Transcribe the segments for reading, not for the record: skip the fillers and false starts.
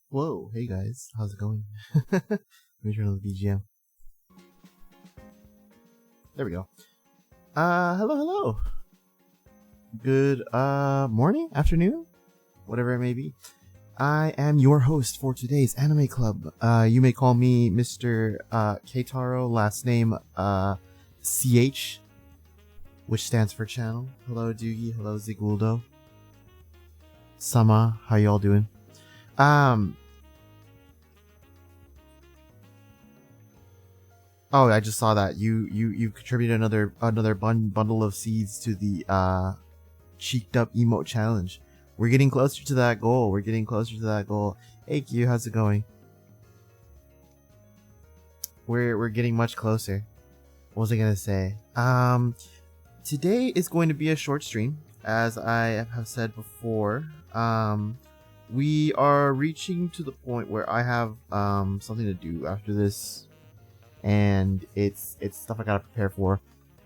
Whoa, hey guys, how's it going? Let me turn on the BGM. There we go. Hello. Good, morning, afternoon, whatever it may be. I am your host for today's Anime Club. You may call me Mr. Keitaro, last name, CH, which stands for channel. Hello, Doogie. Hello, Ziguldo. Sama, how y'all doing? Oh, I just saw that you contributed another bundle of seeds to the cheeked up emote challenge. We're getting closer to that goal. Hey Q, how's it going? We're getting much closer. What was I gonna say? Today is going to be a short stream, as I have said before. We are reaching to the point where I have something to do after this, and it's stuff I gotta prepare for.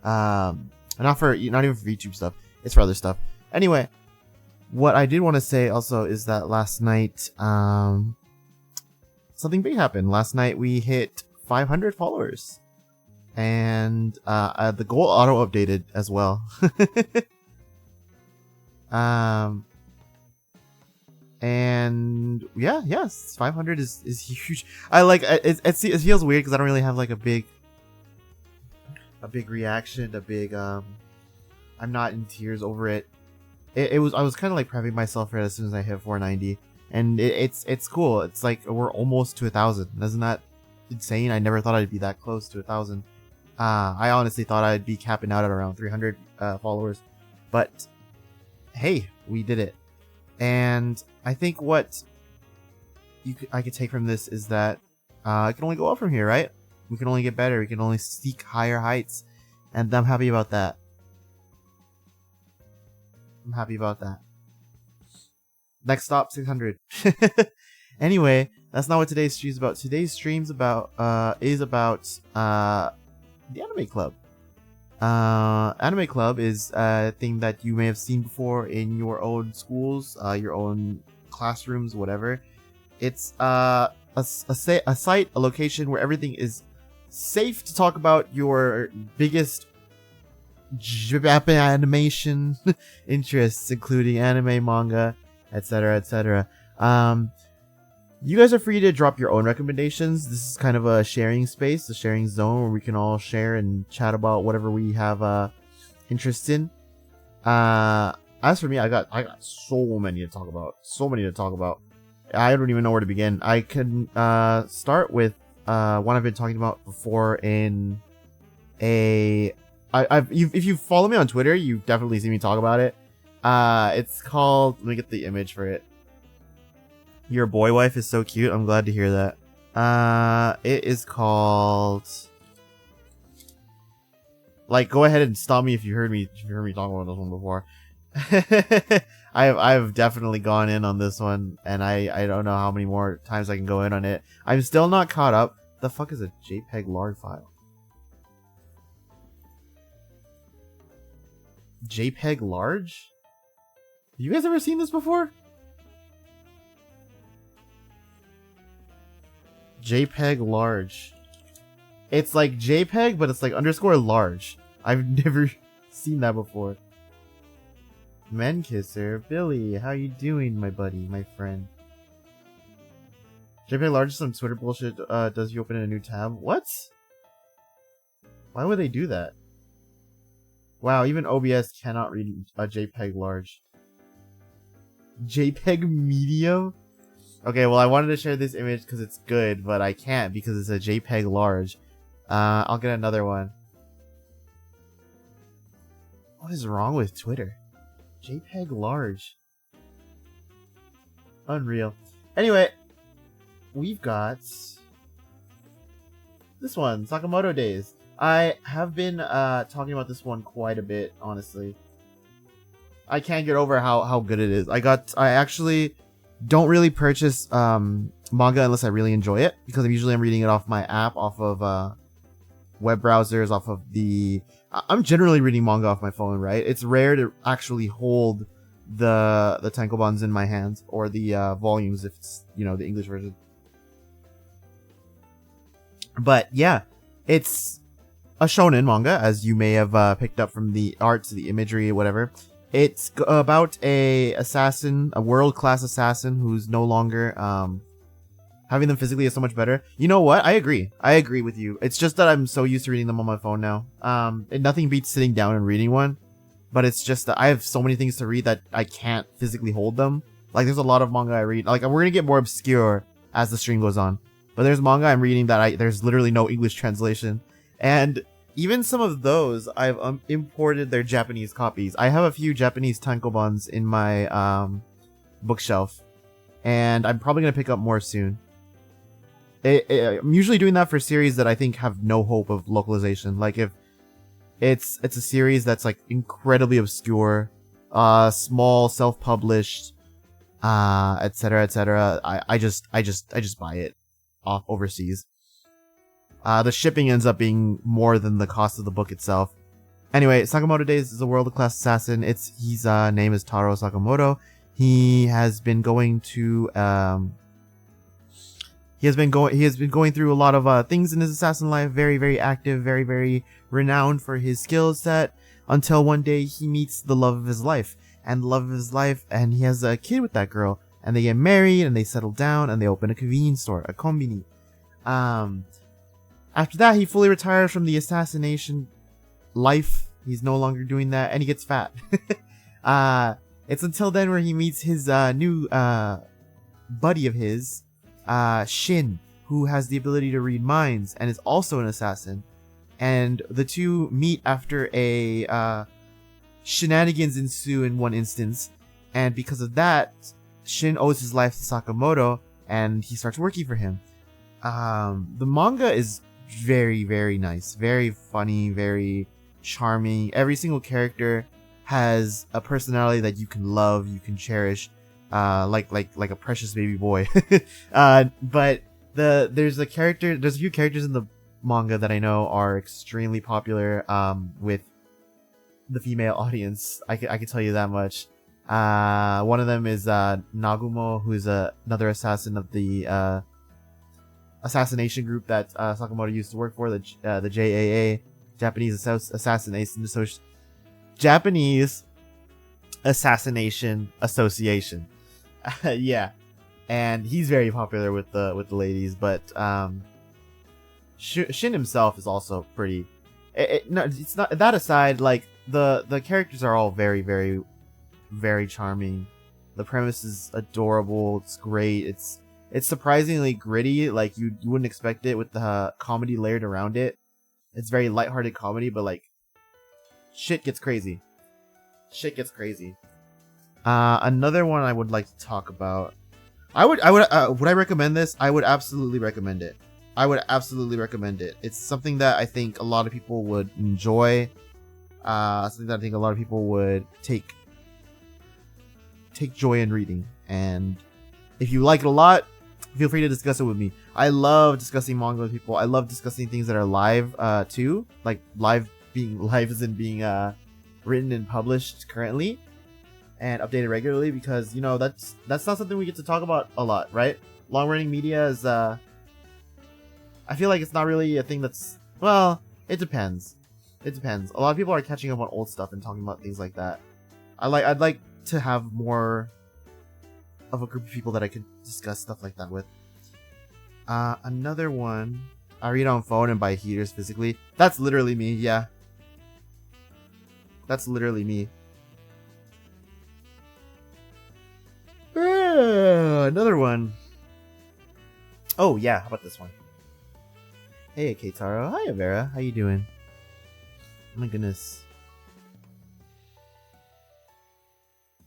Not even for YouTube stuff. It's for other stuff. Anyway, what I did want to say also is that last night, something big happened. Last night we hit 500 followers, and the goal auto updated as well. And yes, 500 is huge. I like it. It feels weird because I don't really have like a big reaction, I'm not in tears over it. I was kind of like prepping myself for it as soon as I hit 490, and it's cool. It's like we're almost to 1,000. Isn't that insane? I never thought I'd be that close to 1,000. I honestly thought I'd be capping out at around 300 followers, but hey, we did it. And I think what I could take from this is that it can only go up from here, right? We can only get better. We can only seek higher heights, and I'm happy about that. Next stop, 600. Anyway, that's not what today's stream's about. Today's stream's about the Anime Club. Anime Club is a thing that you may have seen before in your own schools, your own classrooms, whatever. It's a site, a location where everything is safe to talk about your biggest Japan animation interests, including anime, manga, etc., etc. You guys are free to drop your own recommendations. This is kind of a sharing space, a sharing zone where we can all share and chat about whatever we have interest in. As for me, I got so many to talk about. I don't even know where to begin. I can start with one I've been talking about before in if you follow me on Twitter, you've definitely seen me talk about it. It's called, let me get the image for it. Your boy wife is so cute. I'm glad to hear that. It is called, like, go ahead and stop me if you heard me talk about this one before. I've definitely gone in on this one, and I don't know how many more times I can go in on it. I'm still not caught up. The fuck is a JPEG LAR file? JPEG large? You guys ever seen this before? JPEG large. It's like JPEG, but it's like underscore large. I've never seen that before. Menkisser, Billy, how you doing, my buddy, my friend? JPEG large is some Twitter bullshit. Does you open in a new tab? What? Why would they do that? Wow, even OBS cannot read a JPEG large. JPEG medium? Okay, well, I wanted to share this image because it's good, but I can't because it's a JPEG large. I'll get another one. What is wrong with Twitter? JPEG large. Unreal. Anyway, we've got this one, Sakamoto Days. I have been talking about this one quite a bit, honestly. I can't get over how good it is. I actually don't really purchase manga unless I really enjoy it, because I'm reading it off my app, off of web browsers, off of I'm generally reading manga off my phone, right? It's rare to actually hold the tankobons in my hands, or the volumes if it's, you know, the English version. But yeah, it's a shonen manga, as you may have picked up from the arts, the imagery, whatever. It's about a assassin, a world-class assassin who's no longer having them physically is so much better. You know what? I agree with you. It's just that I'm so used to reading them on my phone now. And nothing beats sitting down and reading one. But it's just that I have so many things to read that I can't physically hold them. Like, there's a lot of manga I read. Like, we're gonna get more obscure as the stream goes on. But there's manga I'm reading that there's literally no English translation. And even some of those, I've imported their Japanese copies. I have a few Japanese tankobons in my bookshelf. And I'm probably gonna pick up more soon. I'm usually doing that for series that I think have no hope of localization. Like, if it's a series that's like incredibly obscure, small, self-published, etc., etc. I just buy it off overseas. The shipping ends up being more than the cost of the book itself. Anyway, Sakamoto Days is a world-class assassin. His name is Taro Sakamoto. He has been going to he has been going through a lot of things in his assassin life. Very, very active, very, very renowned for his skill set, until one day he meets the love of his life. And and he has a kid with that girl, and they get married, and they settle down, and they open a convenience store, a kombini. After that, he fully retires from the assassination life. He's no longer doing that, and he gets fat. It's until then where he meets his new buddy of his, Shin, who has the ability to read minds and is also an assassin. And the two meet after a shenanigans ensue in one instance, and because of that, Shin owes his life to Sakamoto, and he starts working for him. The manga is very, very nice, very funny, very charming. Every single character has a personality that you can love, you can cherish, like a precious baby boy. But there's a few characters in the manga that I know are extremely popular with the female audience. I can tell you that much. One of them is Nagumo, who is another assassin of the assassination group that Sakamoto used to work for, the JAA, Japanese Assassination Association. Yeah, and he's very popular with the ladies, but Shin himself is also pretty. No, it's not that aside. Like the characters are all very, very, very charming. The premise is adorable. It's great. It's surprisingly gritty. Like you wouldn't expect it with the comedy layered around it. It's very lighthearted comedy, but like shit gets crazy. Another one I would like to talk about. Would I recommend this? I would absolutely recommend it. It's something that I think a lot of people would enjoy. Something that I think a lot of people would take joy in reading. And if you like it a lot, feel free to discuss it with me. I love discussing manga with people. I love discussing things that are live too. Like live as in being written and published currently and updated regularly, because you know that's not something we get to talk about a lot, right? Long running media is I feel like it's not really a thing that's, well, it depends. A lot of people are catching up on old stuff and talking about things like that. I'd like to have more of a group of people that I could discuss stuff like that with. Another one, I read on phone and buy heaters physically. That's literally me, yeah. That's literally me. Another one. Oh yeah, how about this one? Hey Keitaro, hi Avera, how you doing? Oh my goodness.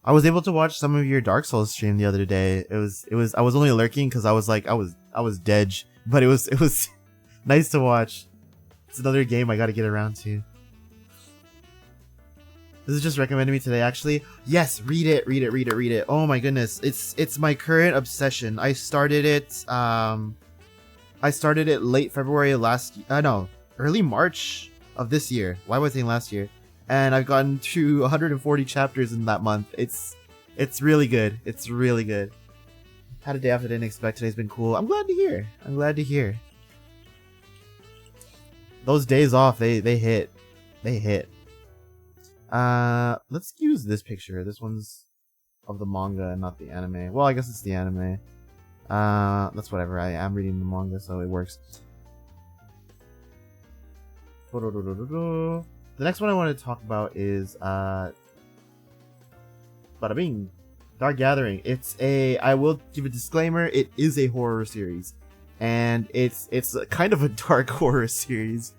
I was able to watch some of your Dark Souls stream the other day. It was I was only lurking because I was like I was dead, but it was nice to watch. It's another game I gotta get around to. This is just recommended me today, actually. Yes, read it. Oh my goodness, it's my current obsession. I started it late February early March of this year. Why was I saying last year? And I've gotten to 140 chapters in that month. It's It's really good. It's really good. Had a day off I didn't expect. Today's been cool. I'm glad to hear. I'm glad to hear. Those days off, they hit. They hit. Let's use this picture. This one's of the manga and not the anime. Well, I guess it's the anime. That's whatever. I am reading the manga, so it works. The next one I want to talk about is Bada Bing, Dark Gathering. I will give a disclaimer, it is a horror series. And it's kind of a dark horror series.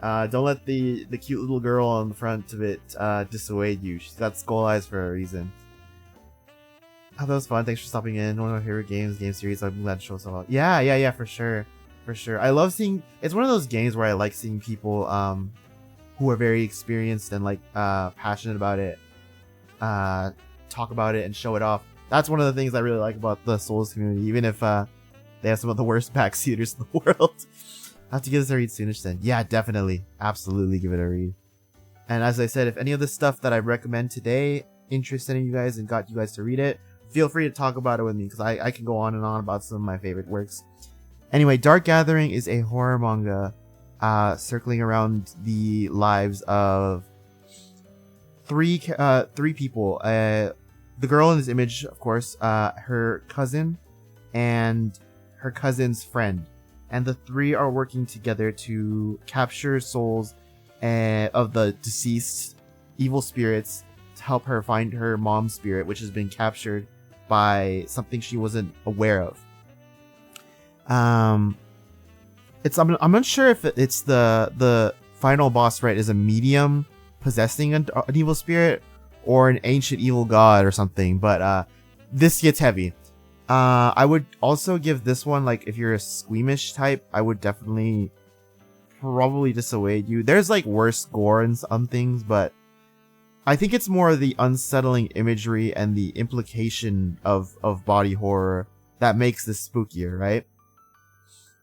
Don't let the cute little girl on the front of it dissuade you. She's got skull eyes for a reason. Oh, that was fun. Thanks for stopping in. One of my favorite game series. I'm glad to show us all. Yeah, for sure. For sure. I love seeing... It's one of those games where I like seeing people who are very experienced and like passionate about it talk about it and show it off. That's one of the things I really like about the Souls community, even if they have some of the worst backseaters in the world. I have to give this a read soonish then. Yeah, definitely. Absolutely give it a read. And as I said, if any of the stuff that I recommend today interested in you guys and got you guys to read it, feel free to talk about it with me, because I can go on and on about some of my favorite works. Anyway, Dark Gathering is a horror manga circling around the lives of three people. The girl in this image, of course, her cousin, and her cousin's friend. And the three are working together to capture souls of the deceased evil spirits to help her find her mom's spirit, which has been captured by something she wasn't aware of. I'm not sure if it's the final boss fight is a medium possessing an evil spirit or an ancient evil god or something, but this gets heavy. I would also give this one, like, if you're a squeamish type, I would definitely probably dissuade you. There's like worse gore and some things, but I think it's more the unsettling imagery and the implication of body horror that makes this spookier, right?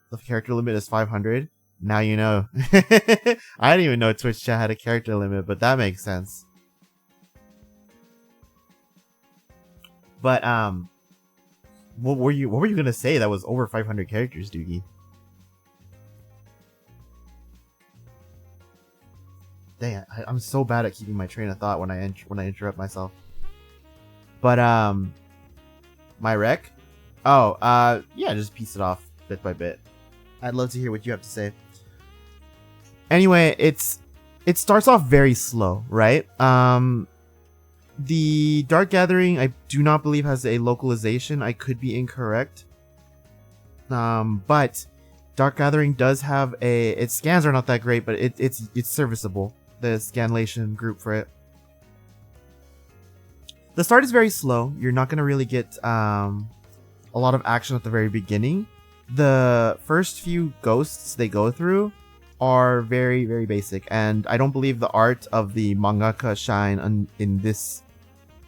The character limit is 500. Now you know. I didn't even know Twitch chat had a character limit, but that makes sense. But what were you gonna say that was over 500 characters, Doogie? Dang, I'm so bad at keeping my train of thought when I interrupt myself. But my rec? Oh, yeah, just piece it off bit by bit. I'd love to hear what you have to say. Anyway, it starts off very slow, right? The Dark Gathering, I do not believe has a localization. I could be incorrect. But Dark Gathering does have its scans are not that great, but it's serviceable. The scanlation group for it. The start is very slow. You're not gonna really get a lot of action at the very beginning. The first few ghosts they go through are very, very basic, and I don't believe the art of the mangaka shine in this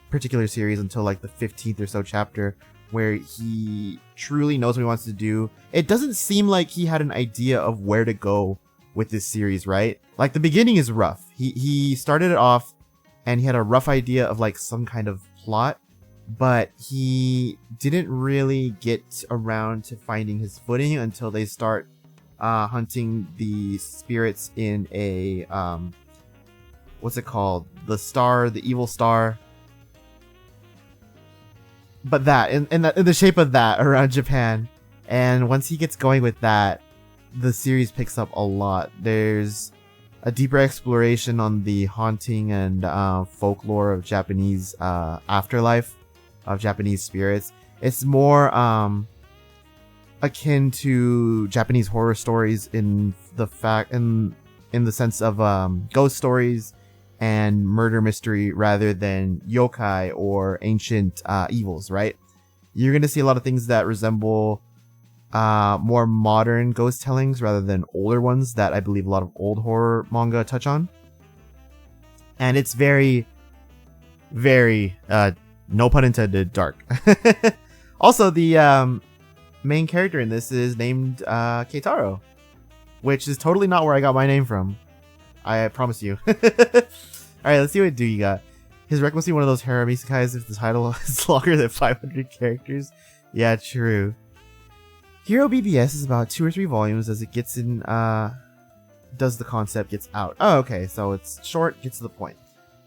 particular series until like the 15th or so chapter, where he truly knows what he wants to do. It doesn't seem like he had an idea of where to go with this series, right? Like, the beginning is rough. He started it off and he had a rough idea of like some kind of plot, but he didn't really get around to finding his footing until they start hunting the spirits in a what's it called? The evil star. But that in the shape of that around Japan. And once he gets going with that, the series picks up a lot. There's a deeper exploration on the haunting and folklore of Japanese afterlife, of Japanese spirits. It's more akin to Japanese horror stories in the sense of ghost stories and murder mystery rather than yokai or ancient evils, right? You're gonna see a lot of things that resemble more modern ghost tellings rather than older ones that I believe a lot of old horror manga touch on. And it's very, very, no pun intended, dark. Also, the main character in this is named Keitaro, which is totally not where I got my name from. I promise you. Alright, let's see what you got. His rec must be one of those harem isekais if the title is longer than 500 characters. Yeah, true. Hero BBS is about 2 or 3 volumes as it gets in, does the concept, gets out. Oh, okay, so it's short, gets to the point.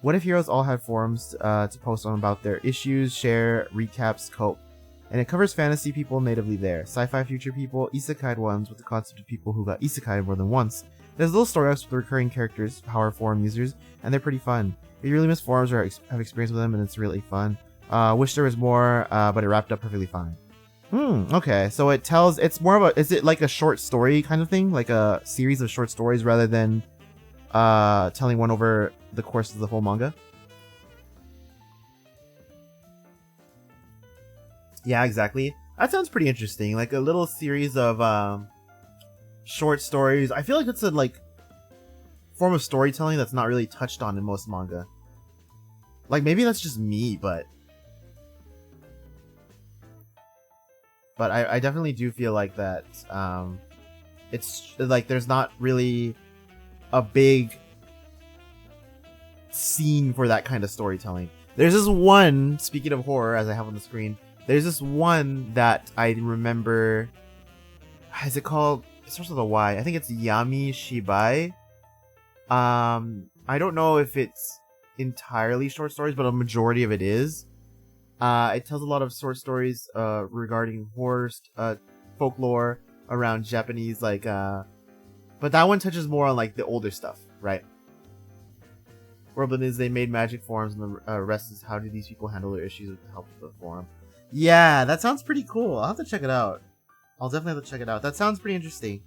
What if heroes all had forums to post on about their issues, share, recaps, cope? And it covers fantasy people natively there, sci-fi future people, isekai ones with the concept of people who got isekai more than once. There's little story arcs with recurring characters, power forum users, and they're pretty fun. If you really miss forums or have experience with them, and it's really fun. Wish there was more, but it wrapped up perfectly fine. Okay, so it's more of a, is it like a short story kind of thing? Like a series of short stories rather than telling one over the course of the whole manga? Yeah, exactly. That sounds pretty interesting. Like a little series of short stories. I feel like it's a form of storytelling that's not really touched on in most manga. Like maybe that's just me, but I definitely do feel like that it's like there's not really a big scene for that kind of storytelling. There's this one, speaking of horror, as I have on the screen, there's this one that I remember. Is it called? It starts with a Y. I think it's Yami Shibai. I don't know if it's entirely short stories, but a majority of it is. It tells a lot of short stories regarding horror, folklore around Japanese, but that one touches more on like the older stuff, right? Worldbuilding is they made magic forums, and the rest is how do these people handle their issues with the help of the forum. Yeah, that sounds pretty cool. I'll have to check it out. I'll definitely have to check it out. That sounds pretty interesting.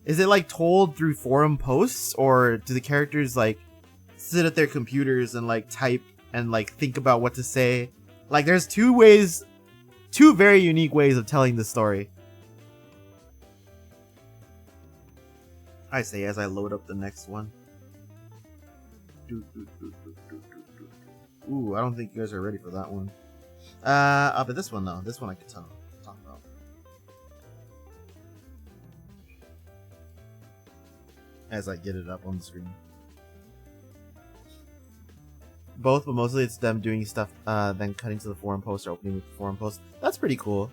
Is it like told through forum posts, or do the characters like sit at their computers and like type and like think about what to say? Like there's two very unique ways of telling the story. I say as I load up the next one. Ooh, I don't think you guys are ready for that one. But this one though, this one I can talk about. As I get it up on the screen. Both, but mostly it's them doing stuff, then cutting to the forum post or opening with the forum post. That's pretty cool.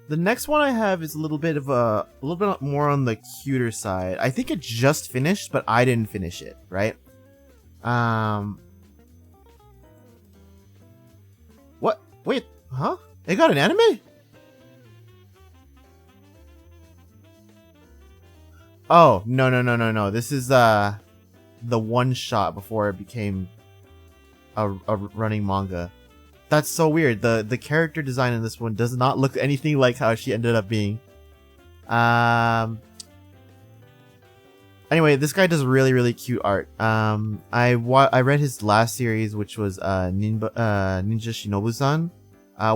The next one I have is a little bit more on the cuter side. I think it just finished, but I didn't finish it, right? What? Wait, huh? It got an anime? Oh, no. This is the one shot before it became a running manga. That's so weird. The character design in this one does not look anything like how she ended up being. Anyway, this guy does really cute art. I read his last series, which was Ninja Shinobu-san,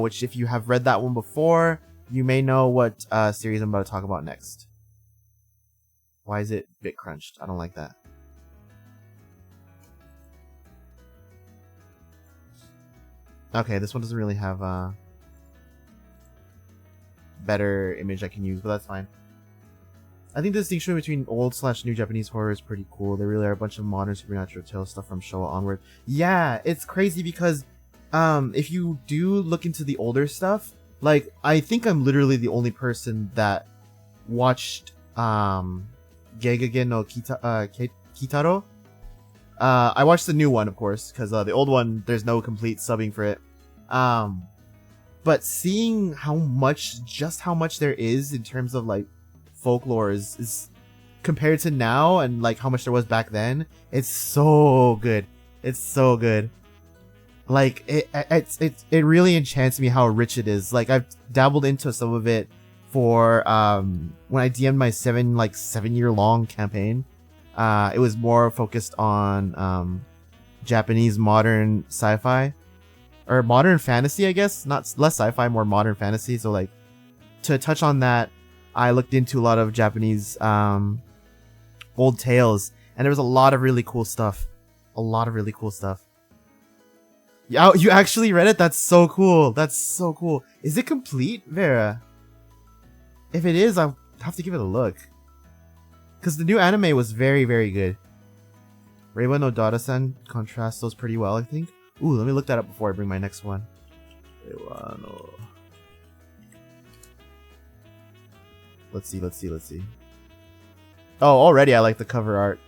which if you have read that one before, you may know what series I'm about to talk about next. Why is it bit crunched? I don't like that. Okay, this one doesn't really have a better image I can use, but that's fine. I think the distinction between old/new Japanese horror is pretty cool. There really are a bunch of modern supernatural tales stuff from Showa onward. Yeah, it's crazy because if you do look into the older stuff, like I think I'm literally the only person that watched Gegege no Kitaro. I watched the new one, of course, because the old one, there's no complete subbing for it. But seeing how much there is in terms of like folklore is compared to now, and like how much there was back then, it's so good. It's so good. Like it really enchants me how rich it is. Like I've dabbled into some of it for when I DM'd my 7-year long campaign. It was more focused on Japanese modern sci-fi or modern fantasy, I guess. Not less sci-fi, more modern fantasy. So like to touch on that, I looked into a lot of Japanese old tales, and there was a lot of really cool stuff. Yeah, you actually read it? That's so cool. Is it complete, Vera? If it is, I'll have to give it a look. Because the new anime was very good. Reiwa no Dara-san contrasts those pretty well, I think. Ooh, let me look that up before I bring my next one. Reiwa no... Let's see. Oh, already I like the cover art.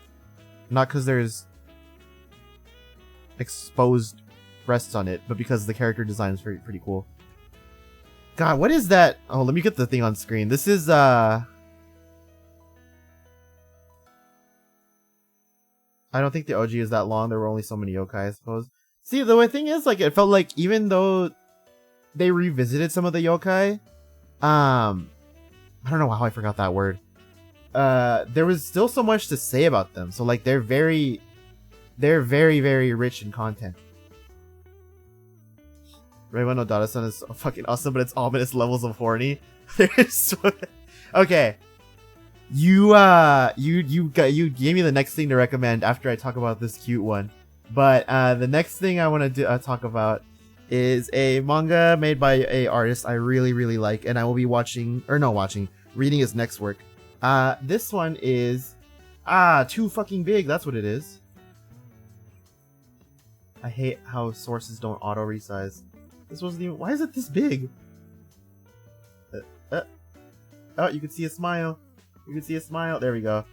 Not because there's exposed breasts on it, but because the character design is pretty cool. God, what is that? Oh, let me get the thing on screen. This is, I don't think the OG is that long. There were only so many yokai, I suppose. See, the thing is, like, it felt like even though they revisited some of the yokai, I don't know how I forgot that word. There was still so much to say about them. So, like, they're very, very rich in content. Reiwa no Dara-san is fucking awesome, but it's ominous levels of horny. Okay. You gave me the next thing to recommend after I talk about this cute one. But the next thing I want to talk about is a manga made by a artist I really like, and I will be reading his next work. This one is too fucking big. That's what it is. I hate how sources don't auto resize. This wasn't even. Why is it this big? Oh, you can see a smile. You can see a smile. There we go.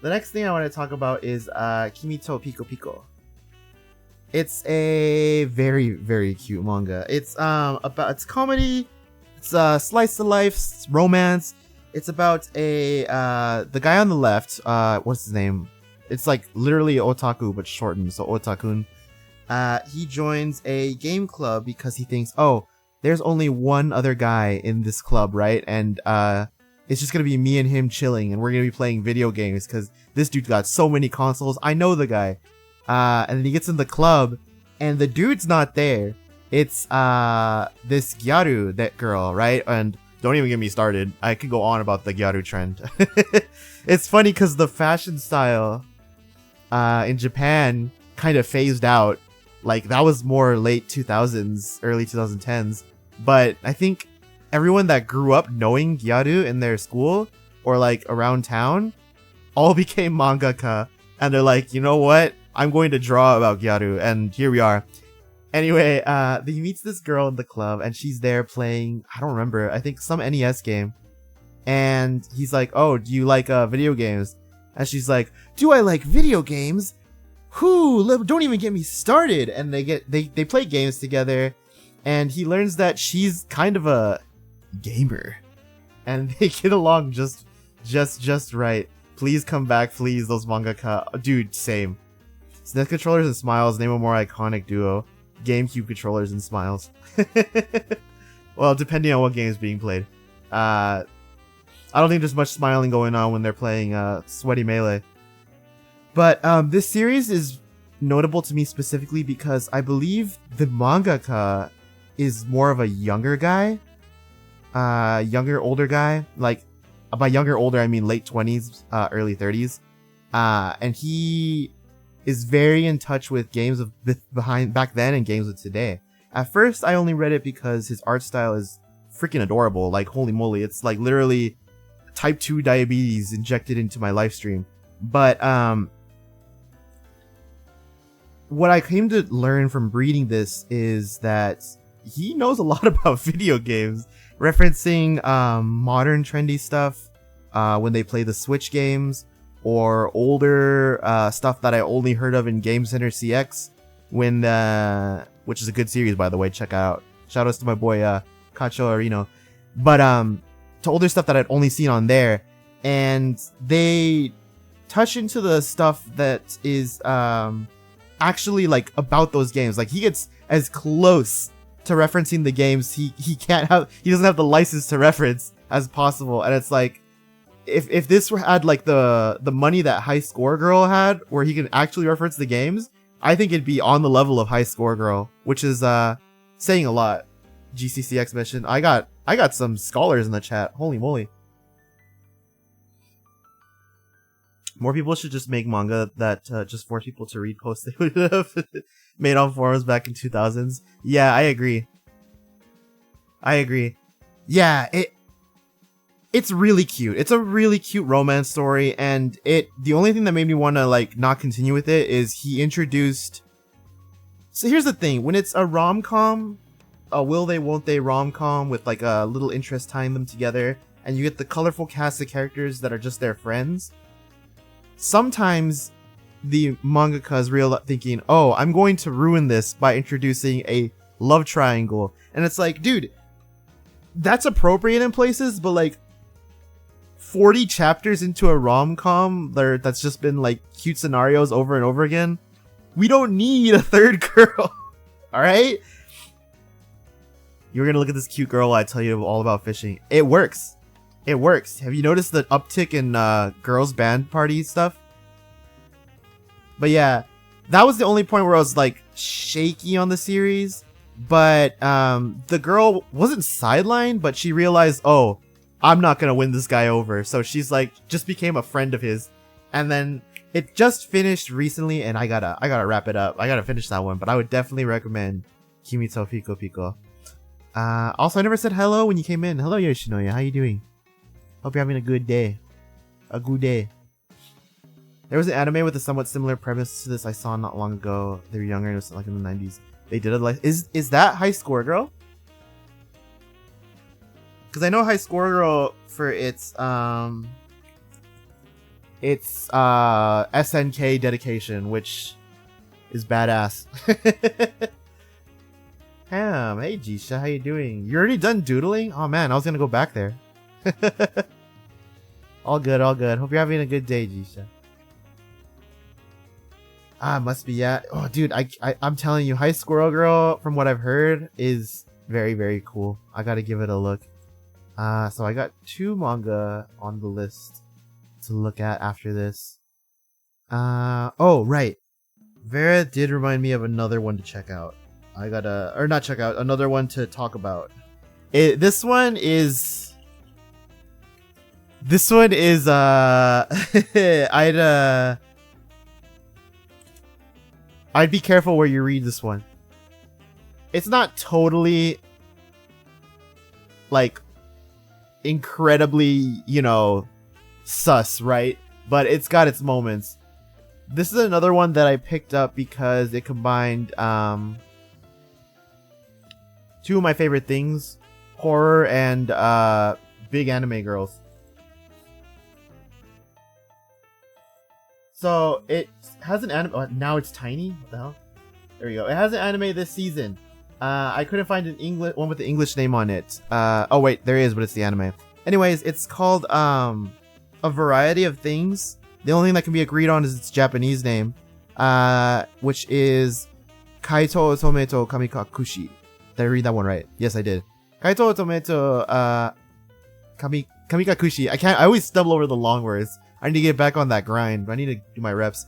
The next thing I want to talk about is Kimi to Piko Piko. It's a very cute manga. It's it's comedy. It's slice of life, it's romance. It's about the guy on the left. What's his name? It's like literally otaku but shortened, so otakun. He joins a game club because he thinks, oh, there's only one other guy in this club, right? And it's just gonna be me and him chilling, and we're gonna be playing video games because this dude got so many consoles. I know the guy. And then he gets in the club, and the dude's not there. It's this Gyaru, that girl, right? And don't even get me started. I could go on about the Gyaru trend. It's funny because the fashion style in Japan kind of phased out. Like, that was more late 2000s, early 2010s. But I think everyone that grew up knowing Gyaru in their school or like around town all became mangaka. And they're like, you know what? I'm going to draw about Gyaru. And here we are. Anyway, he meets this girl in the club and she's there playing, I don't remember, I think some NES game. And he's like, oh, do you like video games? And she's like, do I like video games? Don't even get me started. And they play games together, and he learns that she's kind of a gamer, and they get along just right. Please come back, please, those mangaka. Dude, same. SNES controllers and smiles, name a more iconic duo. GameCube controllers and smiles. Well, depending on what game is being played. I don't think there's much smiling going on when they're playing Sweaty Melee. But this series is notable to me specifically because I believe the mangaka is more of a younger guy. Older guy. Like, by younger, older, I mean late 20s, early 30s. And he is very in touch with games of back then and games of today. At first, I only read it because his art style is freaking adorable. Like, holy moly, it's like literally type 2 diabetes injected into my life stream. But what I came to learn from reading this is that he knows a lot about video games, referencing modern trendy stuff when they play the Switch games, or older stuff that I only heard of in Game Center CX, which is a good series, by the way. Check out. Shout outs to my boy Kacho Arino. But to older stuff that I'd only seen on there, and they touch into the stuff that is actually like about those games. Like, he gets as close to referencing the games he doesn't have the license to reference as possible. And it's like, if this had like the money that High Score Girl had, where he can actually reference the games, I think it'd be on the level of High Score Girl, which is saying a lot. GCCX mission. I got some scholars in the chat. Holy moly. More people should just make manga that just force people to read posts they would have made on forums back in 2000s. Yeah, I agree. Yeah, it it's really cute. It's a really cute romance story, and the only thing that made me want to like not continue with it is he introduced. So here's the thing: when it's a rom-com, a will they won't they rom-com with like a little interest tying them together, and you get the colorful cast of characters that are just their friends. Sometimes the mangaka is thinking, oh, I'm going to ruin this by introducing a love triangle, and it's like, dude, that's appropriate in places, but like 40 chapters into a rom-com that's just been like cute scenarios over and over again, we don't need a third girl. All right, you're gonna look at this cute girl while I tell you all about fishing. It works. It works. Have you noticed the uptick in girls band party stuff? But yeah, that was the only point where I was like shaky on the series. But the girl wasn't sidelined, but she realized, oh, I'm not gonna win this guy over. So she's like, just became a friend of his. And then it just finished recently, and I gotta wrap it up. I gotta finish that one, but I would definitely recommend Kimi to Piko Piko. Also, I never said hello when you came in. Hello, Yoshinoya. How you doing? Hope you're having a good day. A good day. There was an anime with a somewhat similar premise to this I saw not long ago. They were younger, and it was like in the 90s. They did it like, is that High Score Girl? Because I know High Score Girl for its SNK dedication, which is badass. Ham, hey Jisha, how you doing? You already done doodling? Oh man, I was gonna go back there. All good, all good. Hope you're having a good day, Jisha. Must be, yeah. Oh, dude, I'm telling you, High Squirrel Girl, from what I've heard, is very, very cool. I gotta give it a look. So I got 2 manga on the list to look at after this. Oh, right. Vera did remind me of another one to check out. Not check out, another one to talk about. This one is, I'd be careful where you read this one. It's not totally like incredibly, sus, right? But it's got its moments. This is another one that I picked up because it combined 2 of my favorite things, horror and big anime girls. So it has an anime. Oh, now it's tiny. What the hell? There we go. It has an anime this season. I couldn't find one with the English name on it. Oh wait, there is, but it's the anime. Anyways, it's called A Variety of Things. The only thing that can be agreed on is its Japanese name, which is Kaito Otome to Kamikakushi. Did I read that one right? Yes, I did. Kaito Otome to Kamikakushi. I always stumble over the long words. I need to get back on that grind. I need to do my reps.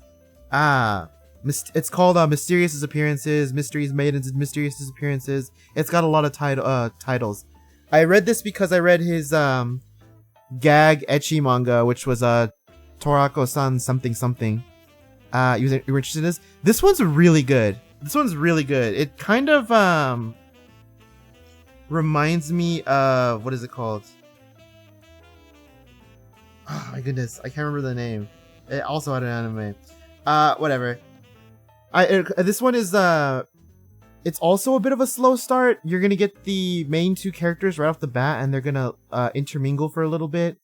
It's called Mysterious Disappearances, Mysteries, Maidens, and Mysterious Disappearances. It's got a lot of titles. I read this because I read his gag ecchi manga, which was Torako-san something something. You were interested in this? This one's really good. It kind of reminds me of, what is it called? Oh my goodness, I can't remember the name. It also had an anime. Whatever. This one is it's also a bit of a slow start. You're gonna get the main 2 characters right off the bat, and they're gonna intermingle for a little bit.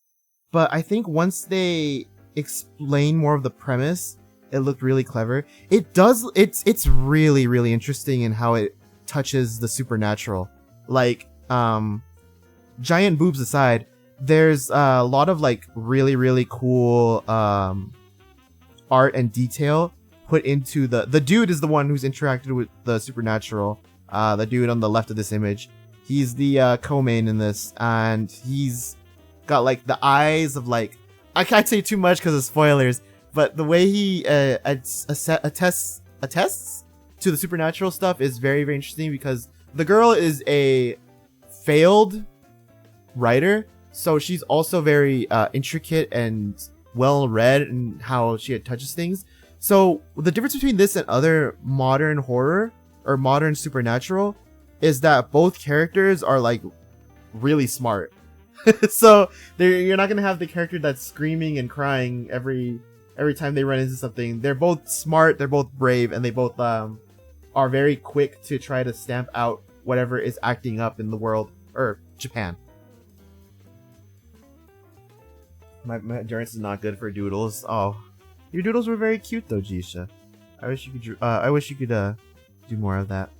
But I think once they explain more of the premise, it looked really clever. It's really, really interesting in how it touches the supernatural. Like, giant boobs aside, there's a lot of like really, really cool art and detail put into the dude is the one who's interacted with the supernatural. The dude on the left of this image, he's the co-main in this, and he's got like the eyes of like, I can't say too much because of spoilers, but the way he attests to the supernatural stuff is very, very interesting, because the girl is a failed writer, so she's also very intricate and well read in how she touches things. So the difference between this and other modern horror or modern supernatural is that both characters are like really smart. So you're not gonna have the character that's screaming and crying every time they run into something. They're both smart, they're both brave, and they both are very quick to try to stamp out whatever is acting up in the world or Japan. My endurance is not good for doodles. Oh, your doodles were very cute though, Jisha. I wish you could do more of that.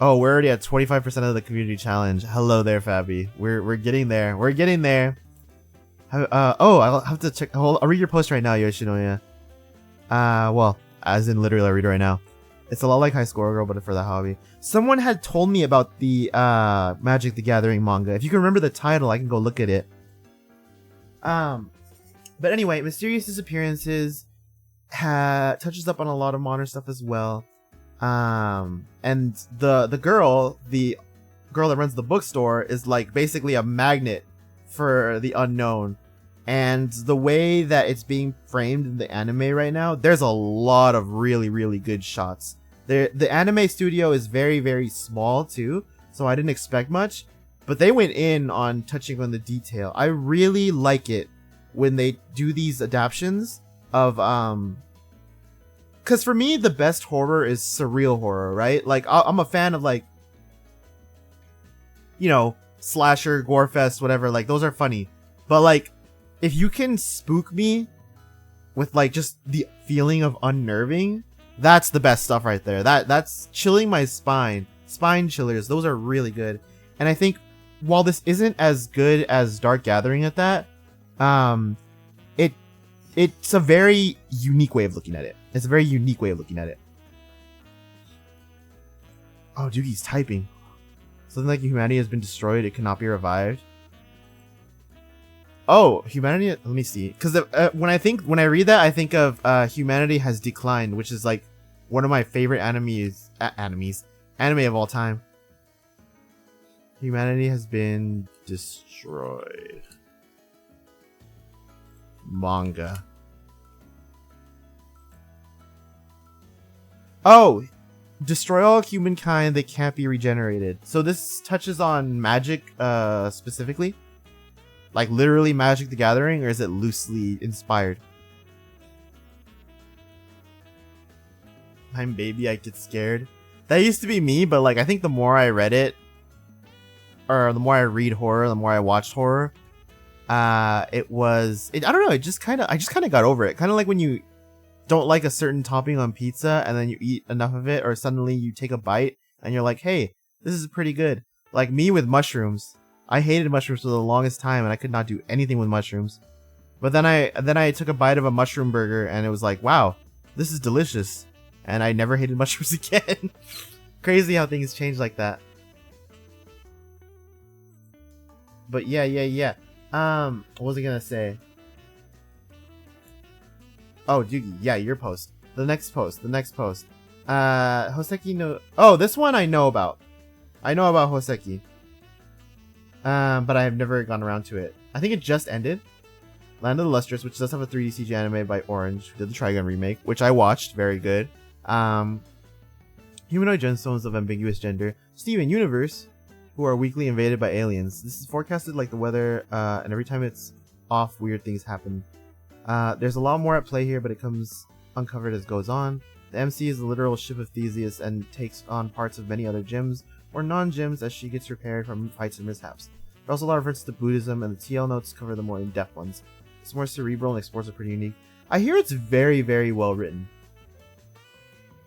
Oh, we're already at 25% of the community challenge. Hello there, Fabi. We're getting there. We're getting there. I'll have to check. I'll read your post right now, Yoshinoya. Well, as in literally, I'll read it right now. It's a lot like High Score Girl, but for the hobby. Someone had told me about the Magic the Gathering manga. If you can remember the title, I can go look at it. But anyway, Mysterious Disappearances touches up on a lot of modern stuff as well. And the girl that runs the bookstore is like basically a magnet for the unknown. And the way that it's being framed in the anime right now, there's a lot of really, really good shots. The anime studio is very, very small too, so I didn't expect much, but they went in on touching on the detail. I really like it when they do these adaptations of because for me the best horror is surreal horror, right? Like I'm a fan of, like, you know, slasher, gore fest, whatever. Like those are funny, but like if you can spook me with like just the feeling of unnerving, that's the best stuff right there. That's chilling my spine chillers. Those are really good. And I think while this isn't as good as Dark Gathering at that, it's a very unique way of looking at it. It's a very unique way of looking at it. Oh, Doogi's typing. Something like humanity has been destroyed. It cannot be revived. Oh, humanity. Let me see. Because when I read that, I think of humanity has declined, which is like one of my favorite anime of all time. Humanity has been destroyed. Manga. Oh, destroy all humankind that can't be regenerated. So this touches on magic specifically? Like literally Magic the Gathering, or is it loosely inspired? I'm baby, I get scared. That used to be me, but like I think the more I read it, or the more I read horror, the more I watched horror, I don't know, I just kind of got over it. Kind of like when you don't like a certain topping on pizza and then you eat enough of it, or suddenly you take a bite and you're like, hey, this is pretty good. Like me with mushrooms. I hated mushrooms for the longest time and I could not do anything with mushrooms. But then I took a bite of a mushroom burger and it was like, wow, this is delicious. And I never hated mushrooms again. Crazy how things change like that. But yeah. What was I gonna say? Oh, Doogie, yeah, your post. The next post. Hoseki no... Oh, this one I know about. I know about Hoseki. But I have never gone around to it. I think it just ended. Land of the Lustrous, which does have a 3D CG anime by Orange, who did the Trigun remake, which I watched. Very good. Humanoid gemstones of ambiguous gender. Steven Universe, who are weekly invaded by aliens. This is forecasted like the weather, and every time it's off, weird things happen. There's a lot more at play here, but it comes uncovered as goes on. The MC is the literal ship of Theseus and takes on parts of many other gyms, or non-gyms, as she gets repaired from fights and mishaps. There are also a lot of references to Buddhism, and the TL notes cover the more in-depth ones. It's more cerebral and explores are pretty unique. I hear it's very, very well written.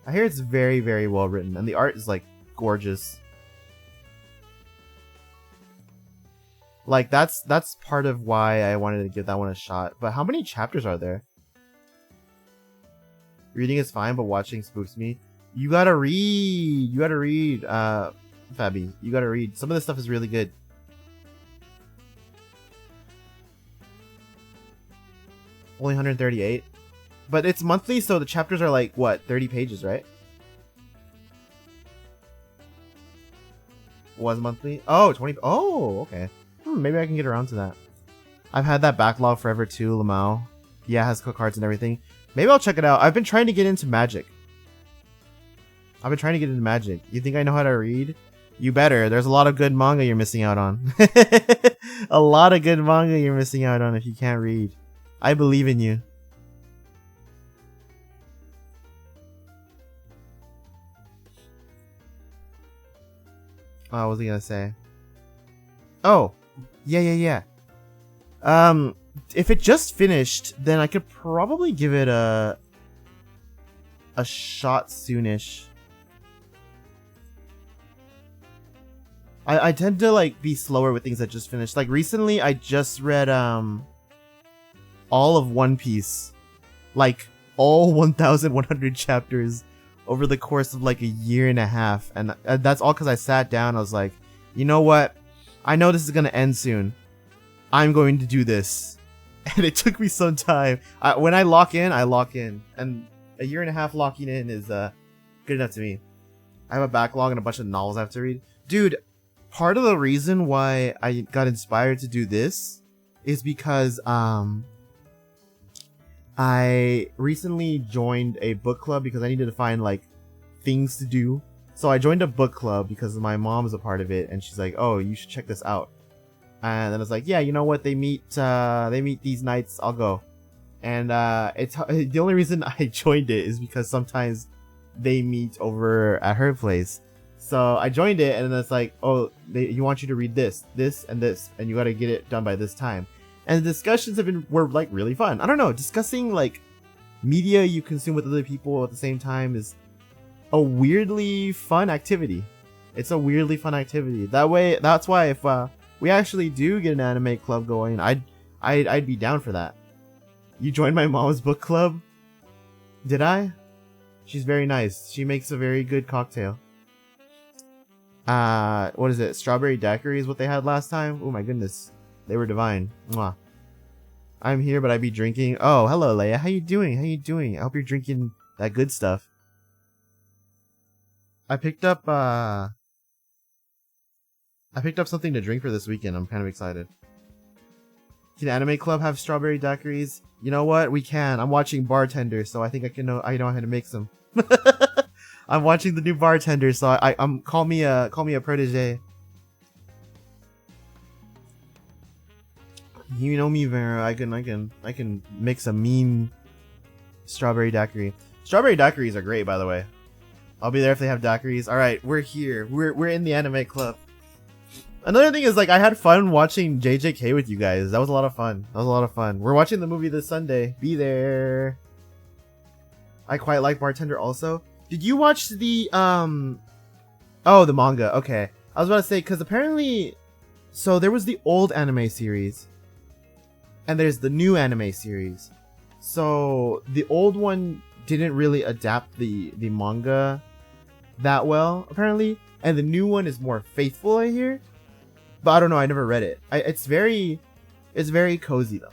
And the art is like gorgeous. Like that's part of why I wanted to give that one a shot. But how many chapters are there? Reading is fine, but watching spooks me. You gotta read, Fabi. You gotta read. Some of this stuff is really good. Only 138. But it's monthly, so the chapters are like, what, 30 pages, right? Was monthly? Oh, 20. Oh, okay. Maybe I can get around to that. I've had that backlog forever too, Lamau. Yeah, it has cards and everything. Maybe I'll check it out. I've been trying to get into Magic. You think I know how to read? You better. There's a lot of good manga you're missing out on. A lot of good manga you're missing out on if you can't read. I believe in you. Oh, what was I gonna say? Oh, yeah. If it just finished, then I could probably give it a shot soonish. I tend to like be slower with things that just finished. Like recently, I just read all of One Piece, like all 1,100 chapters over the course of like a year and a half, and that's all because I sat down. I was like, you know what? I know this is gonna end soon. I'm going to do this, and it took me some time. When I lock in, and a year and a half locking in is good enough to me. I have a backlog and a bunch of novels I have to read, dude. Part of the reason why I got inspired to do this is because I recently joined a book club because I needed to find like things to do. So I joined a book club because my mom is a part of it, and she's like, "Oh, you should check this out." And then I was like, "Yeah, you know what? They meet these nights. I'll go." And it's the only reason I joined it is because sometimes they meet over at her place. So I joined it, and then it's like, oh, you want you to read this, and this, and you got to get it done by this time. And the discussions were like really fun. I don't know, discussing like media you consume with other people at the same time is a weirdly fun activity. It's a weirdly fun activity. That's why if we actually do get an anime club going, I'd be down for that. You joined my mom's book club? Did I? She's very nice. She makes a very good cocktail. What is it? Strawberry daiquiri is what they had last time? Oh my goodness. They were divine. Mwah. I'm here, but I be drinking. Oh, hello, Leia. How you doing? I hope you're drinking that good stuff. I picked up something to drink for this weekend. I'm kind of excited. Can Anime Club have strawberry daiquiris? You know what? We can. I'm watching Bartender, so I think I know how to make some. I'm watching the new Bartender, so I'm call me a protege. You know me, Vera. I can mix a mean strawberry daiquiri. Strawberry daiquiris are great, by the way. I'll be there if they have daiquiris. All right, we're here. We're in the anime club. Another thing is, like, I had fun watching JJK with you guys. That was a lot of fun. We're watching the movie this Sunday. Be there. I quite like Bartender also. Did you watch the oh, the manga? Okay. I was about to say, because apparently, so there was the old anime series, and there's the new anime series. So the old one didn't really adapt the manga that well, apparently, and the new one is more faithful, I hear. But I don't know. I never read it. It's very cozy though.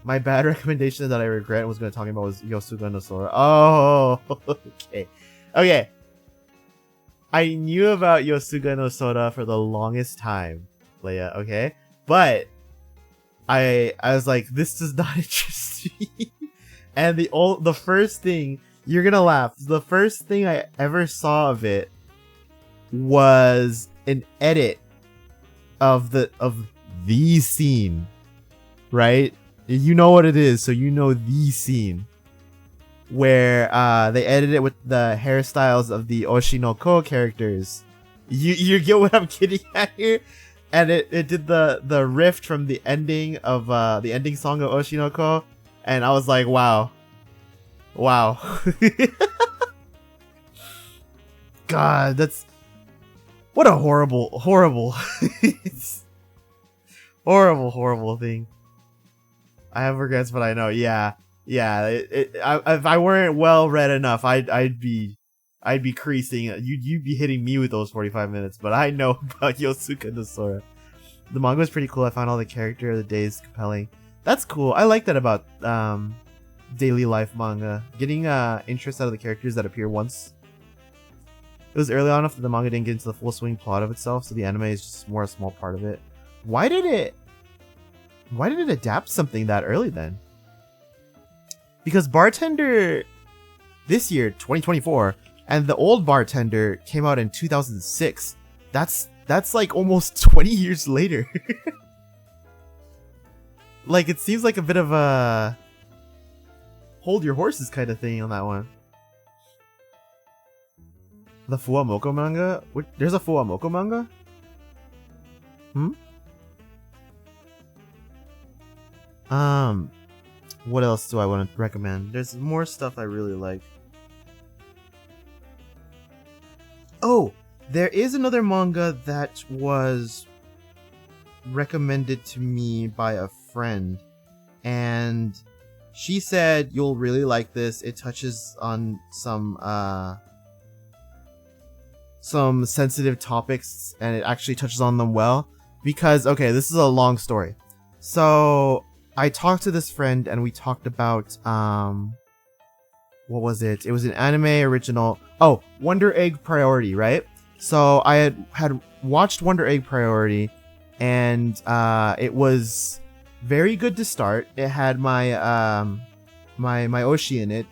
My bad recommendation that I regret and was going to talk about was Yosuga no Sora. Oh, okay. I knew about Yosuga no Sora for the longest time, Leia. Okay, but I was like, this does not interest me. And the first thing, you're gonna laugh. The first thing I ever saw of it was an edit of the scene, right? You know what it is, so you know the scene where they edited it with the hairstyles of the Oshinoko characters. You get what I'm getting at here? And it did the riff from the ending of the ending song of Oshinoko, and I was like, wow. God, that's what a horrible horrible thing. I have regrets, but I know, yeah. If I weren't well read enough, I'd be creasing. You'd be hitting me with those 45 minutes. But I know about Yosuga no Sora. The manga was pretty cool. I found all the character of the days compelling. That's cool. I like that about daily life manga. Getting interest out of the characters that appear once. It was early on enough that the manga didn't get into the full swing plot of itself, so the anime is just more a small part of it. Why did it adapt something that early then? Because Bartender this year, 2024, and the old Bartender came out in 2006. That's like almost 20 years later. Like, it seems like a bit of a hold your horses kind of thing on that one. The Fuwamoko manga? There's a Fuwamoko manga? What else do I want to recommend? There's more stuff I really like. Oh, there is another manga that was recommended to me by a friend, and she said you'll really like this. It touches on some sensitive topics, and it actually touches on them well. Because, okay, this is a long story. So I talked to this friend, and we talked about what was it? It was an anime original. Oh, Wonder Egg Priority, right? So I had watched Wonder Egg Priority, and it was very good to start. It had my my Oshi in it,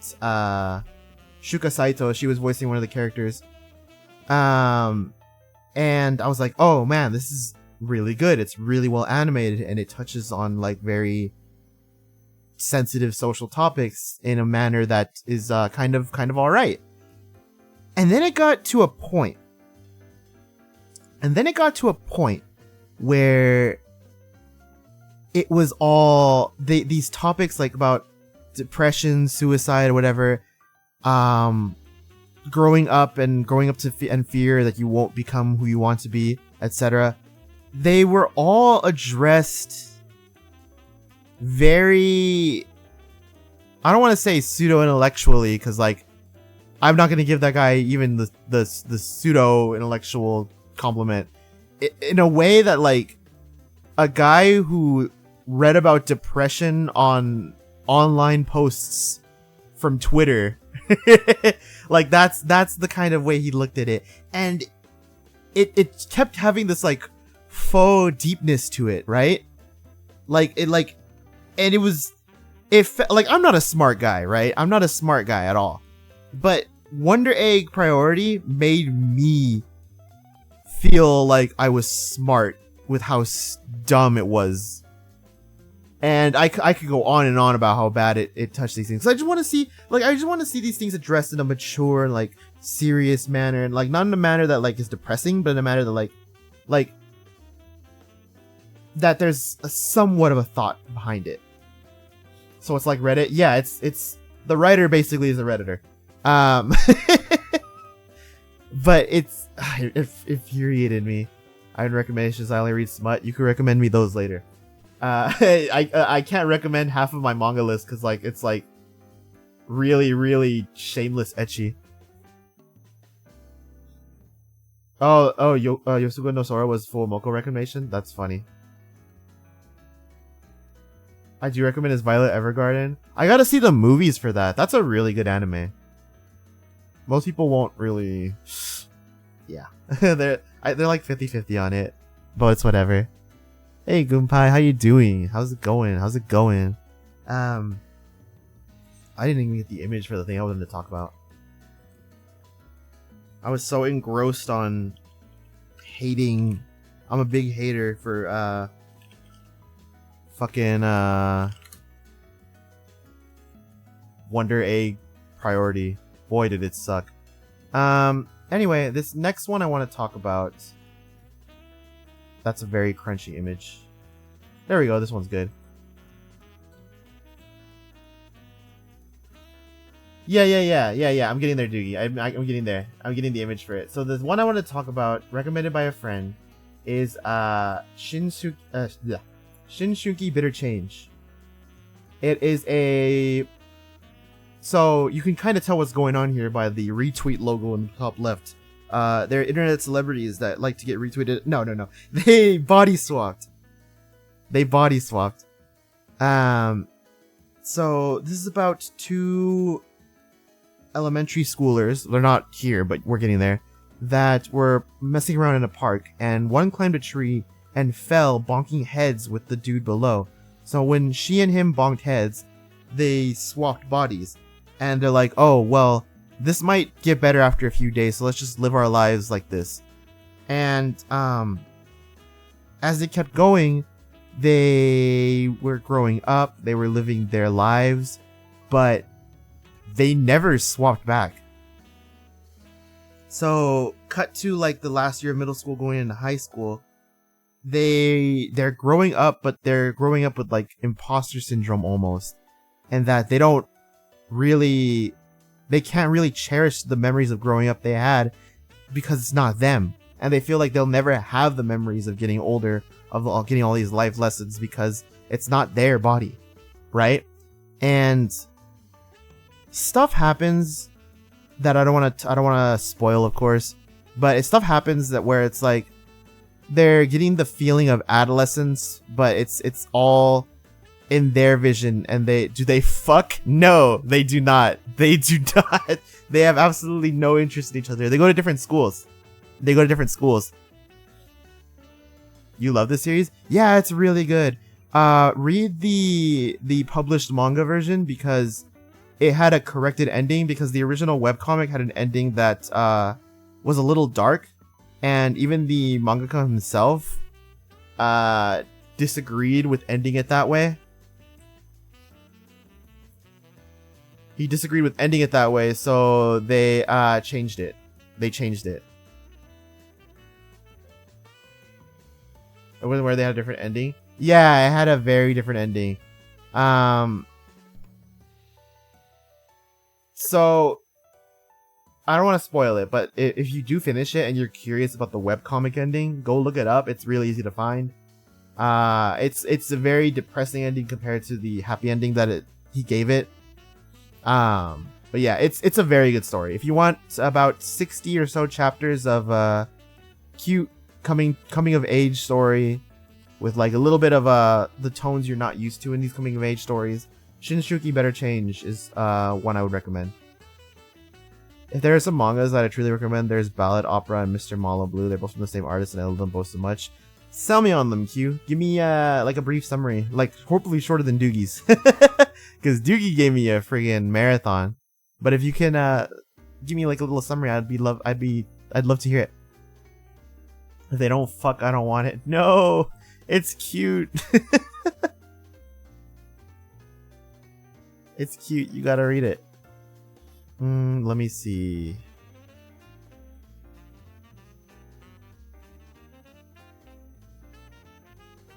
Shuka Saito. She was voicing one of the characters. And I was like, oh man, this is really good. It's really well animated, and it touches on like very sensitive social topics in a manner that is kind of all right. And then it got to a point. Where it was all these topics like about depression, suicide, or whatever, growing up to and fear that you won't become who you want to be, etc. They were all addressed very, I don't want to say pseudo intellectually, because like I'm not going to give that guy even the pseudo intellectual compliment, in a way that like a guy who read about depression on online posts from Twitter, like that's the kind of way he looked at it, and it kept having this like faux deepness to it, right? And it felt like, I'm not a smart guy, right? I'm not a smart guy at all, but Wonder Egg Priority made me feel like I was smart with how dumb it was. And I could go on and on about how bad it touched these things. So I just want to see these things addressed in a mature, like serious manner, and like not in a manner that like is depressing, but in a manner that like that there's somewhat of a thought behind it. So it's like Reddit. Yeah, it's the writer basically is a Redditor. But it infuriated me. I'd recommend it because I only read smut. You could recommend me those later. I can't recommend half of my manga list because like it's like really, really shameless ecchi. Yosuga no Sora was full Moko recommendation? That's funny. I do recommend is Violet Evergarden. I gotta see the movies for that. That's a really good anime. Most people won't really... Yeah. they're like 50-50 on it. But it's whatever. Hey Gunpai, how you doing? How's it going? I didn't even get the image for the thing I wanted to talk about. I was so engrossed on hating... I'm a big hater for fucking Wonder Egg Priority. Boy, did it suck. Anyway, this next one I want to talk about. That's a very crunchy image. There we go. This one's good. Yeah. I'm getting there, Doogie. I'm getting there. I'm getting the image for it. So the one I want to talk about, recommended by a friend, is Shinsuki Bitter Change. It is a... So you can kind of tell what's going on here by the retweet logo in the top left. They're internet celebrities that like to get retweeted. No. They body swapped. So this is about two elementary schoolers. They're not here, but we're getting there. That were messing around in a park, and one climbed a tree and fell, bonking heads with the dude below. So when she and him bonked heads, they swapped bodies. And they're like, oh, well, this might get better after a few days, so let's just live our lives like this. And as it kept going, they were growing up, they were living their lives, but they never swapped back. So cut to like the last year of middle school going into high school, they're growing up, but they're growing up with like imposter syndrome almost, and that they can't really cherish the memories of growing up they had because it's not them, and they feel like they'll never have the memories of getting older, of getting all these life lessons, because it's not their body, right? And stuff happens that I don't want to spoil, of course, but stuff happens that where it's like they're getting the feeling of adolescence, but it's all in their vision. And they fuck? No, they do not. They do not. They have absolutely no interest in each other. They go to different schools. You love this series? Yeah, it's really good. Read the published manga version, because it had a corrected ending, because the original webcomic had an ending that was a little dark, and even the mangaka himself disagreed with ending it that way. He disagreed with ending it that way, so they changed it. Where they had a different ending? Yeah, it had a very different ending. So I don't want to spoil it, but if you do finish it and you're curious about the webcomic ending, go look it up. It's really easy to find. It's a very depressing ending compared to the happy ending that he gave it. But yeah, it's a very good story. If you want about 60 or so chapters of cute coming of age story with like a little bit of the tones you're not used to in these coming of age stories, Shinsuke Better Change is one I would recommend. If there are some mangas that I truly recommend, there's Ballad Opera and Mr. Malo Blue. They're both from the same artist, and I love them both so much. Sell me on them, Q. Give me like a brief summary, like hopefully shorter than Doogie's, because Doogie gave me a friggin' marathon. But if you can give me like a little summary, I'd love to hear it. If they don't fuck, I don't want it. No, it's cute. It's cute. You gotta read it. Let me see.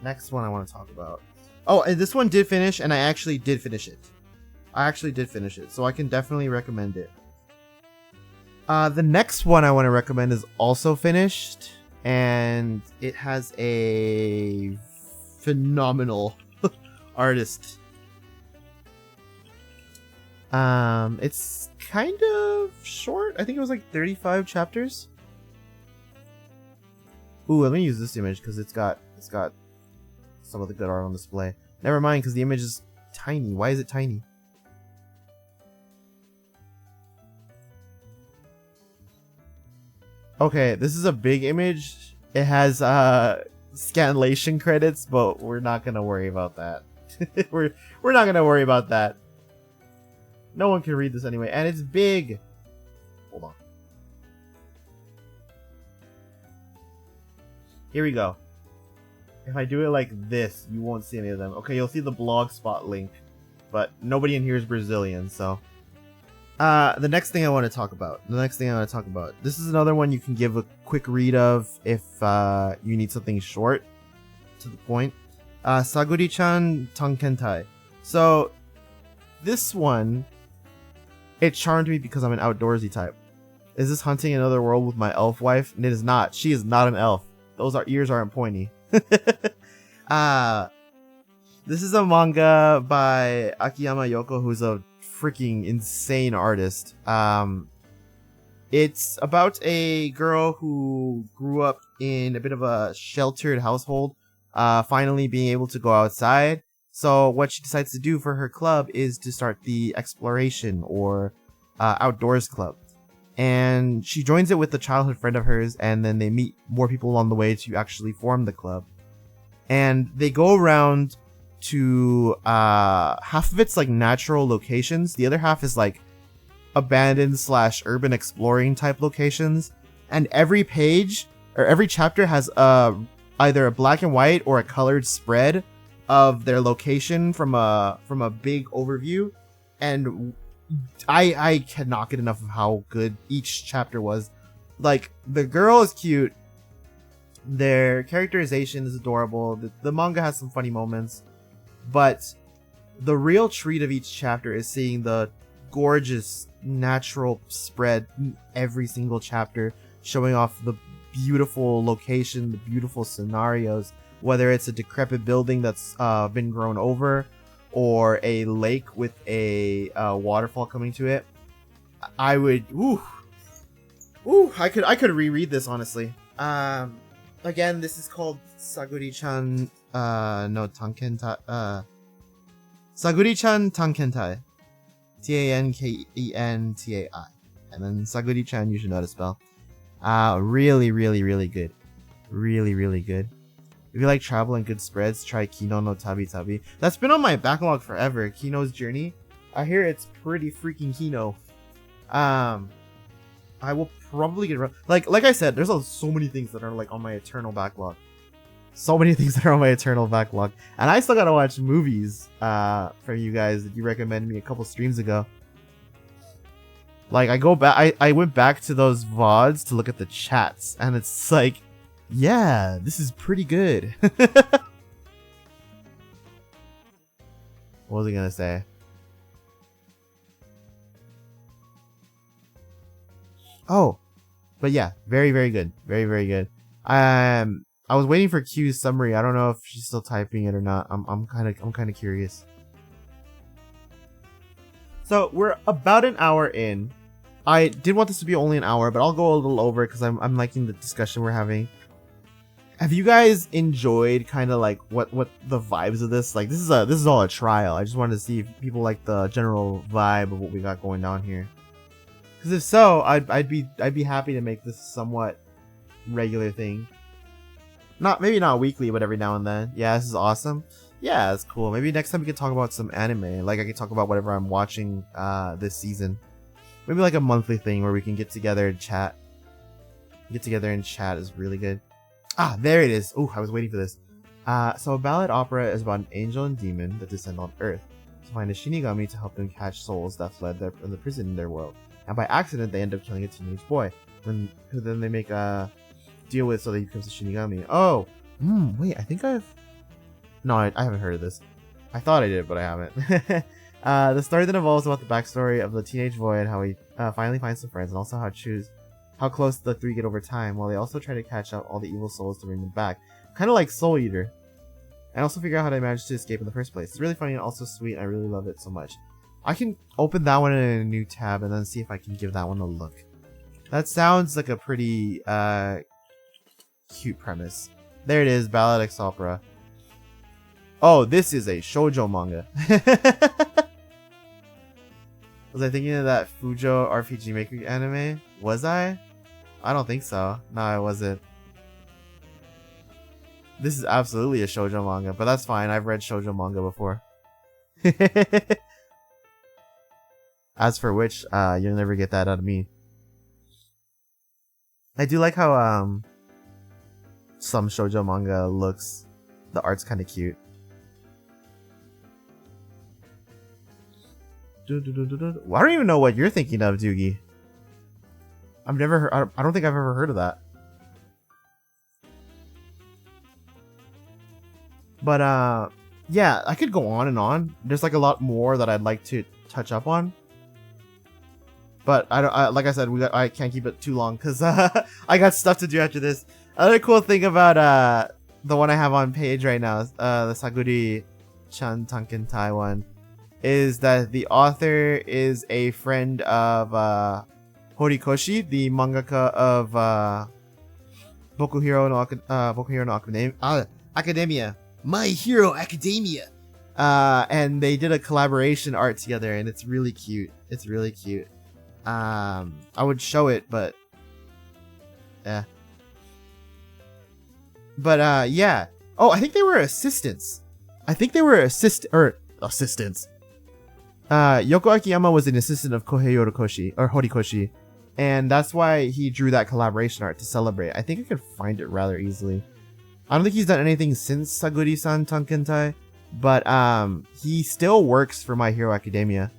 Next one I want to talk about. Oh, and this one did finish, and I actually did finish it. So I can definitely recommend it. The next one I want to recommend is also finished, and it has a phenomenal artist. It's kind of short. I think it was like 35 chapters. Ooh, let me use this image because it's got some of the good art on display. Never mind, because the image is tiny. Why is it tiny? Okay, this is a big image. It has scanlation credits, but we're not gonna worry about that. we're not gonna worry about that. No one can read this anyway, and it's big. Hold on. Here we go. If I do it like this, you won't see any of them. Okay, you'll see the Blogspot link, but nobody in here is Brazilian, so. The next thing I want to talk about. This is another one you can give a quick read of if you need something short, to the point. Saguri-chan Tonkentai. So, this one, it charmed me because I'm an outdoorsy type. Is this hunting another world with my elf wife? And it is not. She is not an elf. Those ears aren't pointy. This is a manga by Akiyama Yoko, who's a freaking insane artist. It's about a girl who grew up in a bit of a sheltered household, finally being able to go outside. So what she decides to do for her club is to start the exploration or outdoors club. And she joins it with a childhood friend of hers, and then they meet more people along the way to actually form the club. And they go around to half of it's like natural locations, the other half is like abandoned / urban exploring type locations, and every page or every chapter has either a black and white or a colored spread of their location from a big overview, and I cannot get enough of how good each chapter was. Like, the girl is cute, their characterization is adorable, the manga has some funny moments, but the real treat of each chapter is seeing the gorgeous natural spread in every single chapter, showing off the beautiful location, the beautiful scenarios, whether it's a decrepit building that's been grown over, or a lake with a waterfall coming to it. I would, I could reread this, honestly. Again, this is called Saguri-chan no Tankentai. Saguri-chan Tankentai. Tankentai. And then Saguri-chan, you should know how to spell. Really, really, really good. Really, really good. If you like travel and good spreads, try Kino no Tabi Tabi. That's been on my backlog forever. Kino's Journey. I hear it's pretty freaking Kino. I will probably get around. Like I said, there's so many things that are like on my eternal backlog. So many things that are on my eternal backlog, and I still gotta watch movies from you guys that you recommended me a couple streams ago. Like, I went back to those VODs to look at the chats, and it's like, yeah, this is pretty good. What was I gonna say? Oh, but yeah, very, very good. Very, very good. I was waiting for Q's summary. I don't know if she's still typing it or not. I'm kind of curious. So we're about an hour in. I did want this to be only an hour, but I'll go a little over because I'm liking the discussion we're having. Have you guys enjoyed kind of like what the vibes of this? Like, this is all a trial. I just wanted to see if people like the general vibe of what we got going down here. Because if so, I'd be happy to make this somewhat regular thing. Maybe not weekly, but every now and then. Yeah, this is awesome. Yeah, it's cool. Maybe next time we can talk about some anime. Like, I can talk about whatever I'm watching this season. Maybe like a monthly thing where we can get together and chat. Get together and chat is really good. Ah, there it is. Oh, I was waiting for this. So a ballad opera is about an angel and demon that descend on Earth to find a Shinigami to help them catch souls that fled from the prison in their world. And by accident, they end up killing a teenage boy, who then they make a deal with so that he becomes a Shinigami. Oh, wait, I think No, I haven't heard of this. I thought I did, but I haven't. The story then evolves about the backstory of the teenage boy and how he finally finds some friends, and also how close the three get over time, while they also try to catch up all the evil souls to bring them back. Kind of like Soul Eater. And also figure out how they managed to escape in the first place. It's really funny and also sweet, and I really love it so much. I can open that one in a new tab and then see if I can give that one a look. That sounds like a pretty cute premise. There it is, Ballad X Opera. Oh, this is a shoujo manga. Was I thinking of that Fujo RPG Maker anime? Was I? I don't think so. No, I wasn't. This is absolutely a shoujo manga, but that's fine. I've read shoujo manga before. As for which, you'll never get that out of me. I do like how some shoujo manga looks. The art's kind of cute. I don't even know what you're thinking of, Doogie. I've never heard. I don't think I've ever heard of that. But yeah, I could go on and on. There's like a lot more that I'd like to touch up on. But like I said, I can't keep it too long because I got stuff to do after this. Another cool thing about the one I have on page right now, the Saguri-chan Tankentai one, is that the author is a friend of Horikoshi, the mangaka of Boku Hero no Academia. My Hero Academia. And they did a collaboration art together, and it's really cute. It's really cute. I would show it, but yeah. But yeah. Oh, I think they were assistants. Assistants. Yoko Akiyama was an assistant of Kohei Horikoshi, and that's why he drew that collaboration art to celebrate. I think I could find it rather easily. I don't think he's done anything since Saguri-san Tankentai, but he still works for My Hero Academia.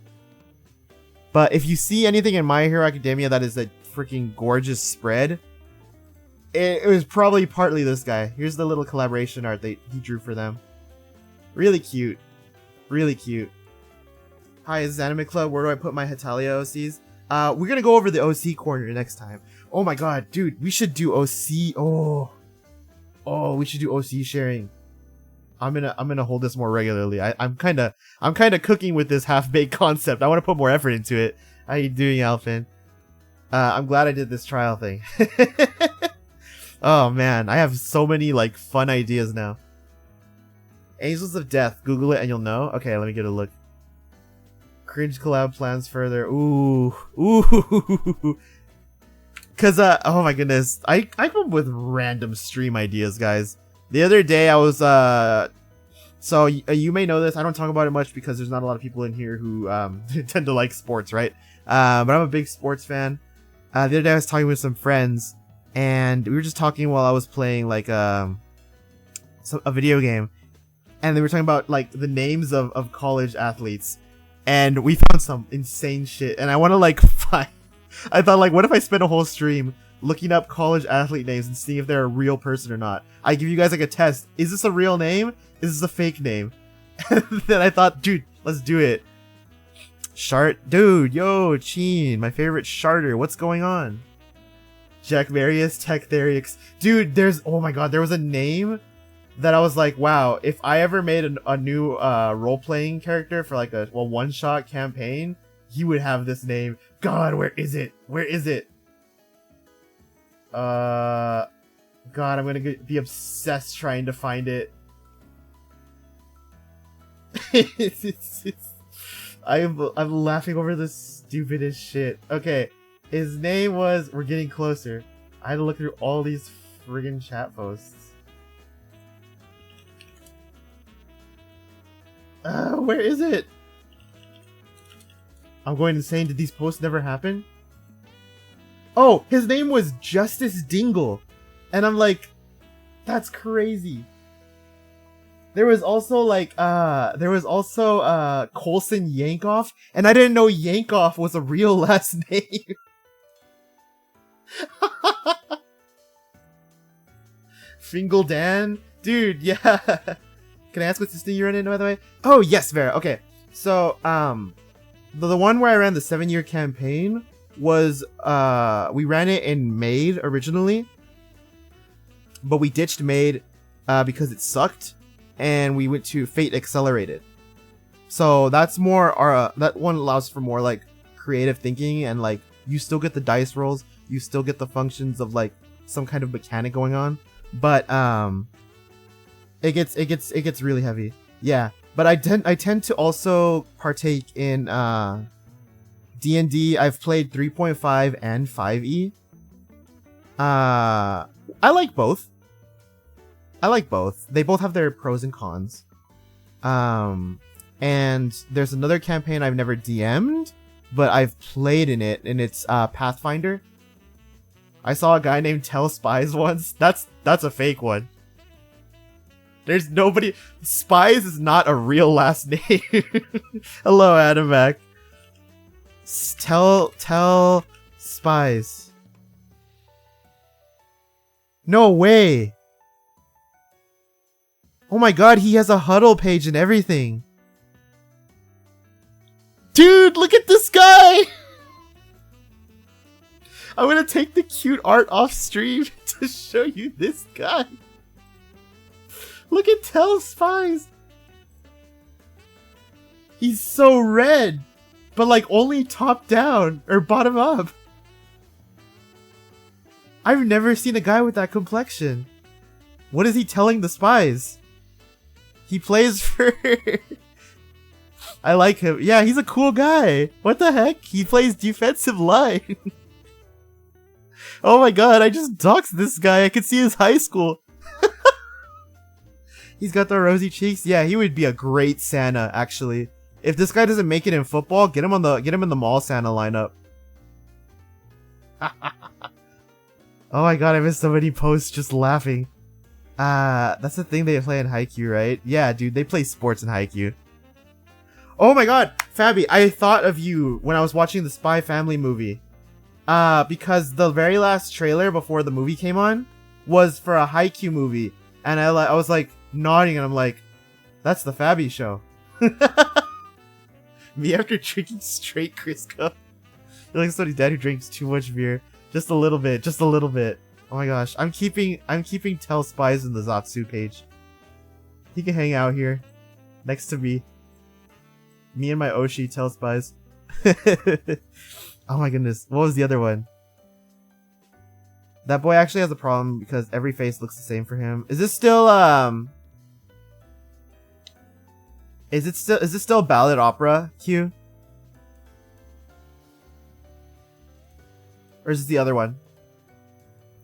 But if you see anything in My Hero Academia that is a freaking gorgeous spread, it was probably partly this guy. Here's the little collaboration art that he drew for them. Really cute. Really cute. Hi, this is Anime Club. Where do I put my Hetalia OCs? We're gonna go over the OC corner next time. Oh my god, dude, we should do OC. Oh, we should do OC sharing. I'm gonna hold this more regularly. I'm kinda cooking with this half-baked concept. I want to put more effort into it. How you doing, Alphin? I'm glad I did this trial thing. Oh man, I have so many like fun ideas now. Angels of Death. Google it and you'll know. Okay, let me get a look. Cringe collab plans further. Ooh. Cause oh my goodness, I come up with random stream ideas, guys. The other day I was so you may know this. I don't talk about it much because there's not a lot of people in here who tend to like sports, right? But I'm a big sports fan. The other day I was talking with some friends, and we were just talking while I was playing like a video game, and they were talking about like the names of college athletes, and we found some insane shit. And I want to like find. I thought like, what if I spent a whole stream looking up college athlete names and seeing if they're a real person or not? I give you guys like a test. Is this a real name? Is this a fake name? Then I thought, dude, let's do it. Shart, dude, yo, Cheen, my favorite Sharter. What's going on? Jack Marius, Tech Therix. Dude, oh my god, there was a name that I was like, wow, if I ever made a new role-playing character for like a one-shot campaign, he would have this name. God, where is it? Where is it? God, I'm gonna be obsessed trying to find it. I'm laughing over the stupidest shit. Okay, his name was. We're getting closer. I had to look through all these friggin' chat posts. Where is it? I'm going insane. Did these posts never happen? Oh, his name was Justice Dingle. And I'm like, that's crazy. There was also like, Colson Yankoff. And I didn't know Yankoff was a real last name. Fingal Dan? Dude, yeah. Can I ask what system you run in, by the way? Oh, yes, Vera. Okay. So, the one where I ran the 7-year campaign was, we ran it in Maid originally, but we ditched Maid, because it sucked, and we went to Fate Accelerated. So that's more, that one allows for more, like, creative thinking, and, like, you still get the dice rolls, you still get the functions of, like, some kind of mechanic going on, but, it gets really heavy. Yeah. But I tend to also partake in D&D. I've played 3.5 and 5e. I like both. They both have their pros and cons. And there's another campaign I've never DM'd, but I've played in it, and it's Pathfinder. I saw a guy named Tell Spies once. That's a fake one. There's nobody. Spies is not a real last name. Hello, Adamac. Tell Spies. No way. Oh my god, he has a huddle page and everything. Dude, look at this guy. I'm gonna take the cute art off stream to show you this guy. Look at Tell Spies. He's so red, but like only top down or bottom up. I've never seen a guy with that complexion. What is he telling the spies? He plays for... I like him. Yeah, he's a cool guy. What the heck? He plays defensive line. Oh my god, I just doxed this guy. I could see his high school. He's got the rosy cheeks. Yeah, he would be a great Santa, actually. If this guy doesn't make it in football, get him in the mall Santa lineup. Oh my god, I missed so many posts just laughing. That's the thing they play in Haikyuu, right? Yeah, dude, they play sports in Haikyuu. Oh my god, Fabi, I thought of you when I was watching the Spy Family movie. Because the very last trailer before the movie came on was for a Haikyuu movie. And I was like nodding and I'm like, that's the Fabi show. Me after drinking straight Crisco. You're like somebody's dad who drinks too much beer. Just a little bit, just a little bit. Oh my gosh, I'm keeping Tell Spies in the Zatsu page. He can hang out here, next to me. Me and my Oshi Tell Spies. Oh my goodness, what was the other one? That boy actually has a problem because every face looks the same for him. Is this still Is it still ballad opera, Q? Or is this the other one?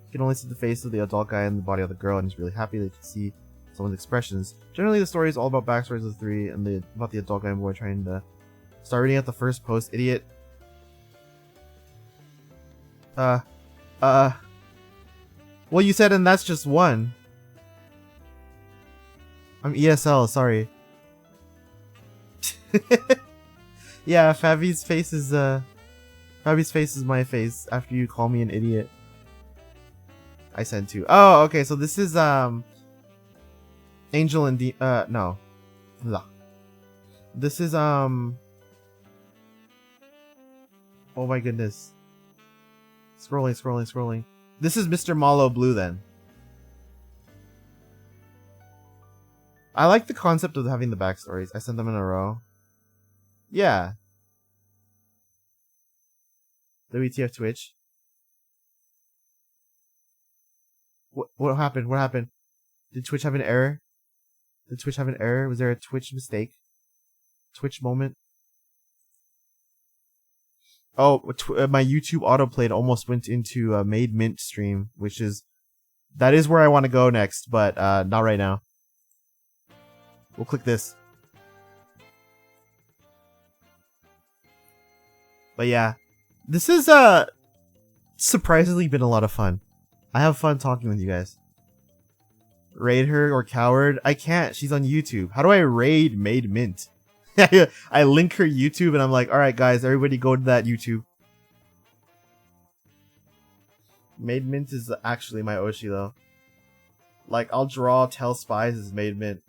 You can only see the face of the adult guy and the body of the girl, and he's really happy that you can see someone's expressions. Generally, the story is all about backstories of the three and about the adult guy and boy trying to start reading at the first post. Idiot. Well, you said, and that's just one. I'm ESL, sorry. Yeah, Fabi's face is my face after you call me an idiot. I sent to. Oh, okay, so this is Angel and no. Blah. This is oh my goodness. Scrolling. This is Mr. Malo Blue then. I like the concept of having the backstories. I sent them in a row. Yeah. WTF Twitch. What happened? What happened? Did Twitch have an error? Did Twitch have an error? Was there a Twitch mistake? Twitch moment? Oh, my YouTube autoplayed almost went into a Made Mint stream, which is... That is where I want to go next, but not right now. We'll click this. But yeah, this is surprisingly been a lot of fun. I have fun talking with you guys. Raid her or coward? I can't. She's on YouTube. How do I raid Made Mint? I link her YouTube and I'm like, alright guys, everybody go to that YouTube. Made Mint is actually my Oshi though. Like, I'll draw Tell Spies as Made Mint.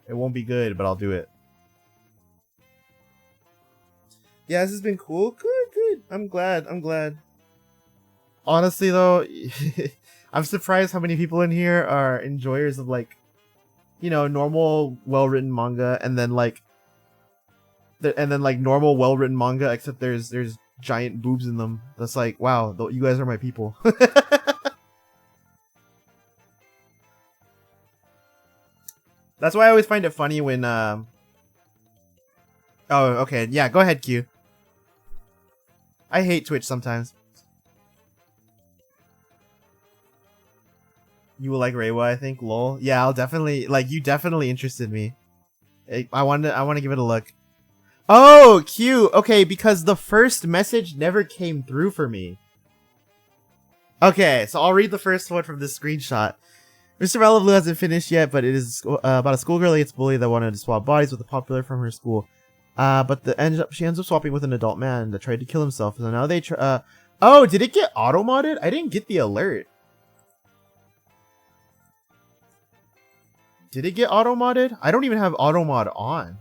It won't be good, but I'll do it. Yeah, this has been cool. Good. I'm glad. Honestly though, I'm surprised how many people in here are enjoyers of like, you know, normal well-written manga and then like normal well-written manga except there's giant boobs in them. That's like, wow, you guys are my people. That's why I always find it funny when oh, okay, yeah, go ahead, Q. I hate Twitch sometimes. You will like Reiwa, I think. Lol. Yeah, I'll definitely like. You definitely interested me. I want to give it a look. Oh, Q. Okay, because the first message never came through for me. Okay, so I'll read the first one from this screenshot. Mr. Malo Blue hasn't finished yet, but it is about a schoolgirl that gets bullied that wanted to swap bodies with a popular from her school. But she ends up swapping with an adult man that tried to kill himself. So now they oh, did it get auto-modded? I didn't get the alert. Did it get auto-modded? I don't even have auto-mod on.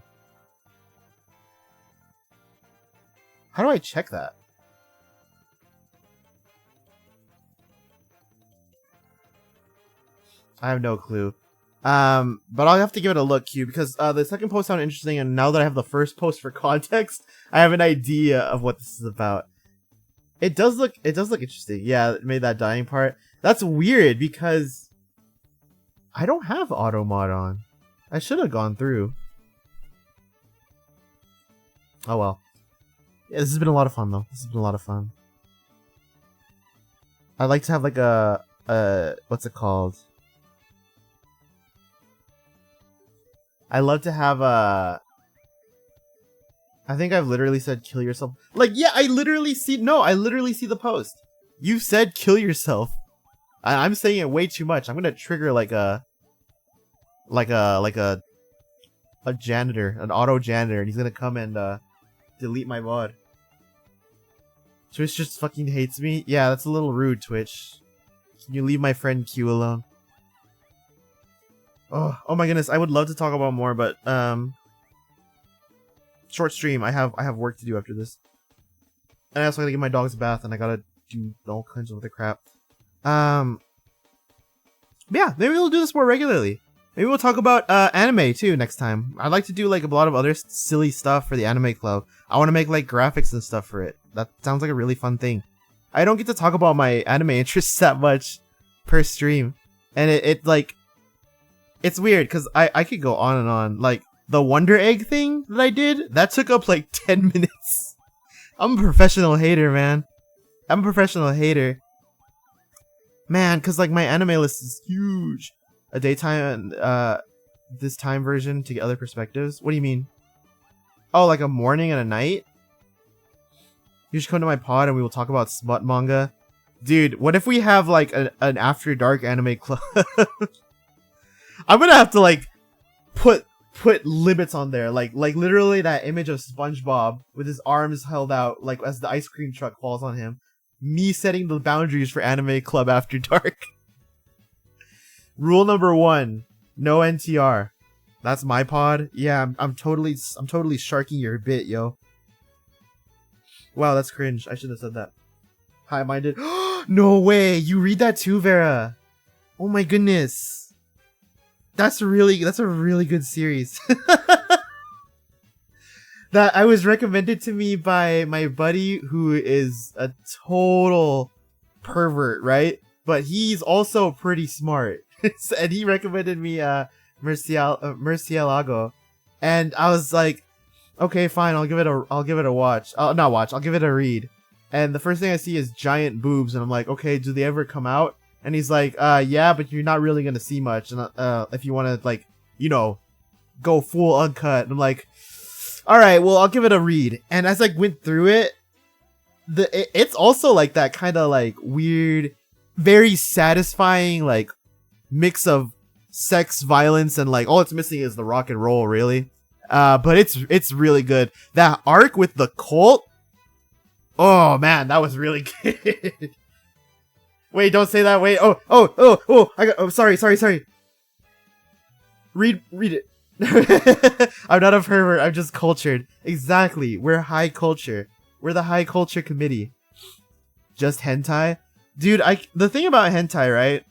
How do I check that? I have no clue. But I'll have to give it a look, Q, because the second post sounded interesting, and now that I have the first post for context, I have an idea of what this is about. It does look interesting. Yeah, it made that dying part. That's weird because I don't have auto mod on. I should have gone through. Oh well. Yeah, this has been a lot of fun though. This has been a lot of fun. I'd like to have like a what's it called? I love to have a... I think I've literally said kill yourself. Like, yeah, I literally see the post. You said kill yourself. I'm saying it way too much. I'm gonna trigger like a janitor, an auto janitor, and he's gonna come and delete my mod. Twitch just fucking hates me. Yeah, that's a little rude, Twitch. Can you leave my friend Q alone? Oh my goodness, I would love to talk about more, but short stream. I have work to do after this, and I also gotta give my dogs a bath, and I gotta do all kinds of other crap. Yeah, maybe we'll do this more regularly. Maybe we'll talk about anime too next time. I'd like to do like a lot of other silly stuff for the anime club. I want to make like graphics and stuff for it. That sounds like a really fun thing. I don't get to talk about my anime interests that much per stream, and it like it's weird because I could go on and on. Like the Wonder Egg thing that I did, that took up like 10 minutes. I'm a professional hater, man. I'm a professional hater. Man, because like my anime list is huge. A daytime and this time version to get other perspectives. What do you mean? Oh, like a morning and a night? You should come to my pod and we will talk about smut manga. Dude, what if we have like an after dark anime club? I'm gonna have to like put limits on there. Like literally that image of SpongeBob with his arms held out like as the ice cream truck falls on him. Me setting the boundaries for anime club after dark. Rule number 1, no NTR. That's my pod. Yeah, I'm totally sharking your bit, yo. Wow, that's cringe. I shouldn't have said that. High-minded. No way. You read that too, Vera. Oh my goodness. That's a really good series. That I was recommended to me by my buddy who is a total pervert, right? But he's also pretty smart. And he recommended me Murcielago. And I was like, okay, fine, I'll give it a watch. Not watch, I'll give it a read. And the first thing I see is giant boobs, and I'm like, okay, do they ever come out? And he's like, yeah, but you're not really gonna see much. And if you wanna like, you know, go full uncut. And I'm like, alright, well, I'll give it a read. And as I went through it, it's also like that kind of like weird, very satisfying like mix of sex, violence, and like all it's missing is the rock and roll, really. But it's really good. That arc with the cult, oh man, that was really good. Wait, don't say that. Wait. Sorry. Read it. I'm not a pervert. I'm just cultured. Exactly. We're high culture. We're the high culture committee. Just hentai, dude. The thing about hentai, right?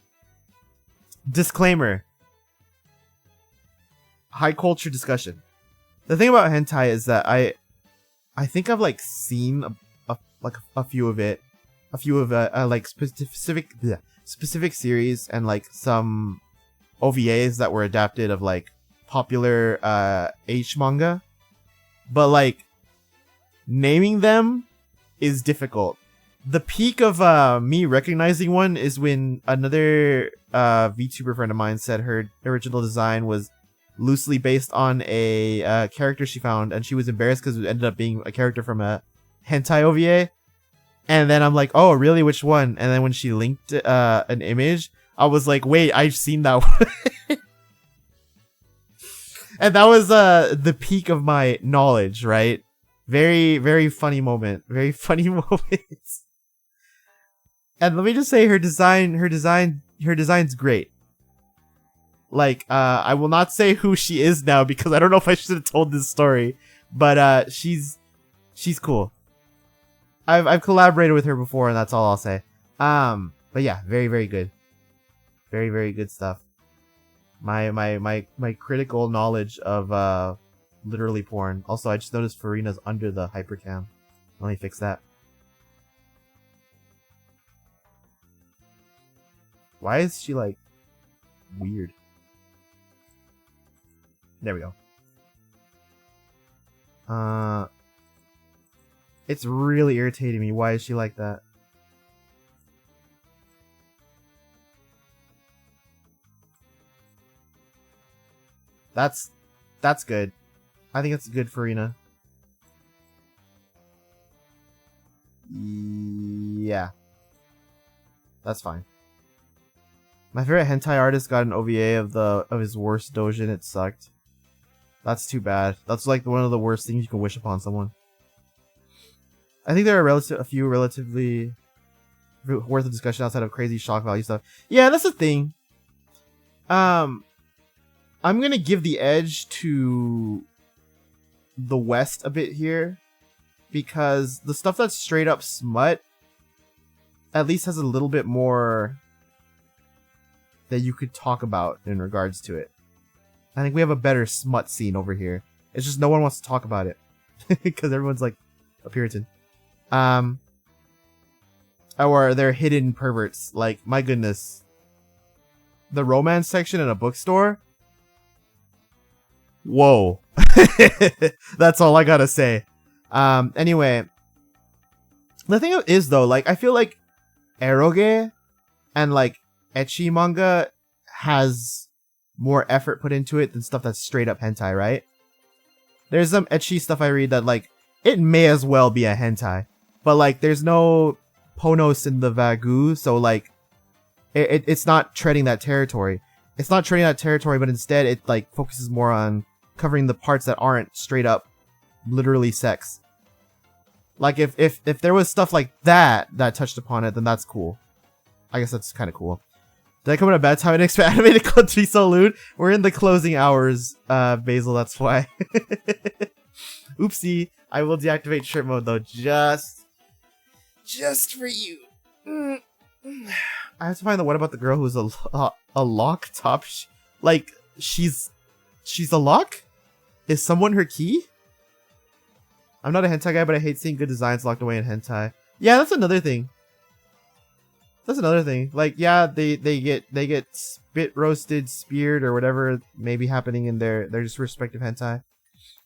Disclaimer. High culture discussion. The thing about hentai is that I think I've like seen a few of like specific series and like some OVAs that were adapted of like popular H manga, but like naming them is difficult. The peak of me recognizing one is when another VTuber friend of mine said her original design was loosely based on a character she found, and she was embarrassed because it ended up being a character from a hentai OVA. And then I'm like, oh really, which one? And then when she linked an image, I was like, wait, I've seen that one. And that was the peak of my knowledge, right? Very, very funny moment. Very funny moments. And let me just say her design's great. Like, I will not say who she is now because I don't know if I should have told this story, but she's cool. I've collaborated with her before, and that's all I'll say. But yeah, very, very good. Very, very good stuff. My critical knowledge of literally porn. Also, I just noticed Farina's under the hypercam. Let me fix that. Why is she like weird? There we go. It's really irritating me. Why is she like that? That's good. I think it's good, Farina. Yeah. That's fine. My favorite hentai artist got an OVA of his worst doujin. It sucked. That's too bad. That's like one of the worst things you can wish upon someone. I think there are a few relatively worth of discussion outside of crazy shock value stuff. Yeah, that's the thing. I'm gonna give the edge to the West a bit here, because the stuff that's straight up smut at least has a little bit more that you could talk about in regards to it. I think we have a better smut scene over here. It's just no one wants to talk about it because everyone's like a Puritan. Or they're hidden perverts. Like, my goodness. The romance section in a bookstore? Whoa. That's all I gotta say. Anyway. The thing is, though, like, I feel like eroge and, like, ecchi manga has more effort put into it than stuff that's straight up hentai, right? There's some ecchi stuff I read that, like, it may as well be a hentai. But, like, there's no ponos in the vagu, so, like, it's not treading that territory. It's not treading that territory, but instead it, like, focuses more on covering the parts that aren't straight up literally sex. Like, if there was stuff like that touched upon it, then that's cool. I guess that's kind of cool. Did I come at a bad time and expect animated club to be so lewd? We're in the closing hours, Basil, that's why. Oopsie. I will deactivate shirt mode, though, just for you. I have to find the one about the girl who's a lock top. Like, she's a lock? Is someone her key? I'm not a hentai guy, but I hate seeing good designs locked away in hentai. Yeah, that's another thing. Like, yeah, they get spit roasted, speared, or whatever may be happening in their just respective hentai.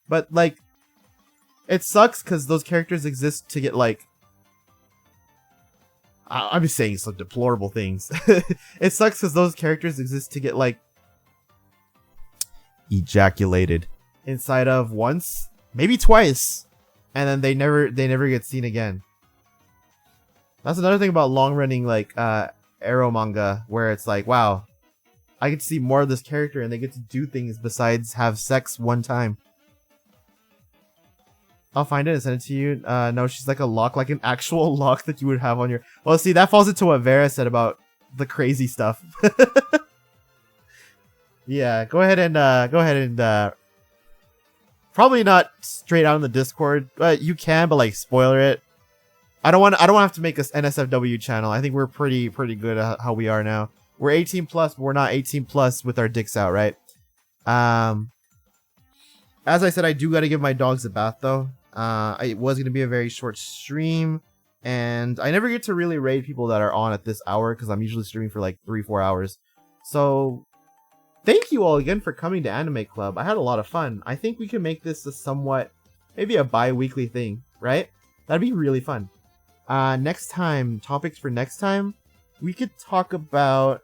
But, like, it sucks because those characters exist to get, like, I'm just saying some deplorable things. It sucks because those characters exist to get, like, ejaculated inside of once, maybe twice, and then they never get seen again. That's another thing about long-running, like, ero manga, where it's like, wow, I get to see more of this character and they get to do things besides have sex one time. I'll find it and send it to you. No, she's like a lock, like an actual lock that you would have on your... Well, see, that falls into what Vera said about the crazy stuff. Yeah, go ahead and probably not straight out on the Discord, but you can, but like spoiler it. I don't want to have to make an NSFW channel. I think we're pretty good at how we are now. We're 18 plus, but we're not 18 plus with our dicks out, right? As I said, I do got to give my dogs a bath though. It was going to be a very short stream, and I never get to really raid people that are on at this hour because I'm usually streaming for like 3-4 hours. So thank you all again for coming to Anime Club. I had a lot of fun. I think we can make this a somewhat, maybe a bi-weekly thing, right? That'd be really fun. Next time, topics for next time, we could talk about...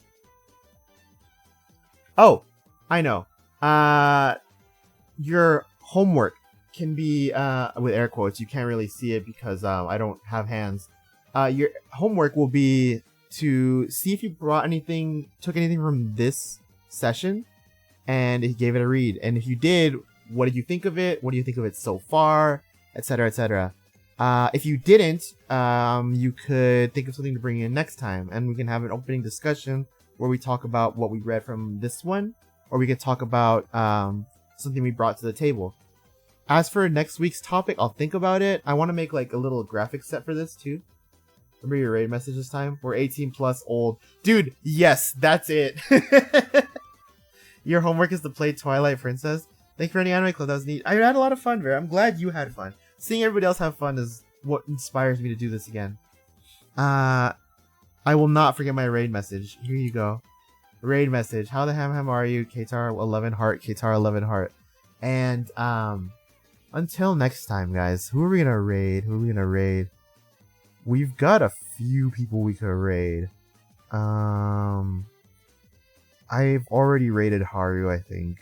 Oh, I know. Your homework can be, with air quotes, you can't really see it because I don't have hands. Your homework will be to see if you took anything from this session, and if you gave it a read. And if you did, what did you think of it? What do you think of it so far? Etc, etc. If you didn't, you could think of something to bring in next time, and we can have an opening discussion where we talk about what we read from this one, or we could talk about something we brought to the table. As for next week's topic, I'll think about it. I want to make like a little graphic set for this too. Remember your raid message this time? We're 18 plus old. Dude, yes, that's it. Your homework is to play Twilight Princess. Thank you for any Anime Club. That was neat. I had a lot of fun, Vera. I'm glad you had fun. Seeing everybody else have fun is what inspires me to do this again. I will not forget my raid message. Here you go. Raid message. How the ham are you? Katar 11 heart. Katar 11 heart. And until next time, guys. Who are we gonna raid? We've got a few people we could raid. I've already raided Haru, I think.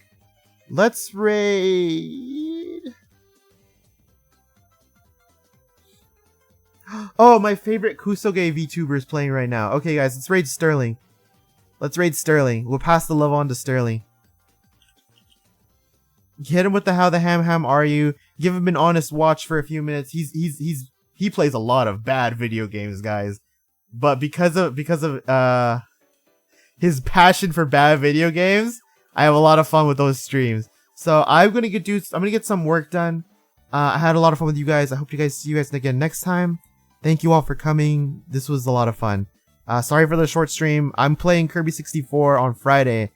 Let's raid... Oh, my favorite Kusoge VTuber is playing right now. Okay, guys, let's raid Sterling. Let's raid Sterling. We'll pass the love on to Sterling. Hit him with the how the ham are you? Give him an honest watch for a few minutes. He plays a lot of bad video games, guys. But because of his passion for bad video games, I have a lot of fun with those streams. So I'm gonna get some work done. I had a lot of fun with you guys. I hope to see you guys again next time. Thank you all for coming. This was a lot of fun. Sorry for the short stream. I'm playing Kirby 64 on Friday,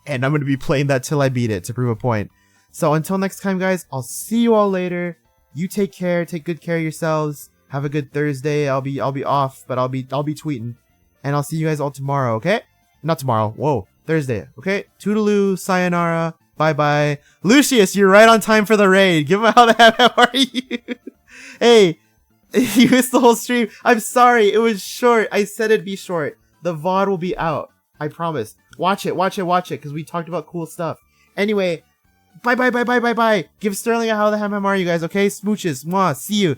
and I'm gonna be playing that till I beat it to prove a point. So until next time, guys, I'll see you all later. You take care. Take good care of yourselves. Have a good Thursday. I'll be off, but I'll be tweeting, and I'll see you guys all tomorrow. Okay? Not tomorrow. Whoa, Thursday. Okay? Toodaloo. Sayonara. Bye bye. Lucius, you're right on time for the raid. Give him a how the heck are you? Hey, you missed the whole stream. I'm sorry. It was short. I said it'd be short. The VOD will be out. I promise. Watch it, because we talked about cool stuff. Anyway, bye. Give Sterling a how the heck are you guys, okay? Smooches. Mwah. See you.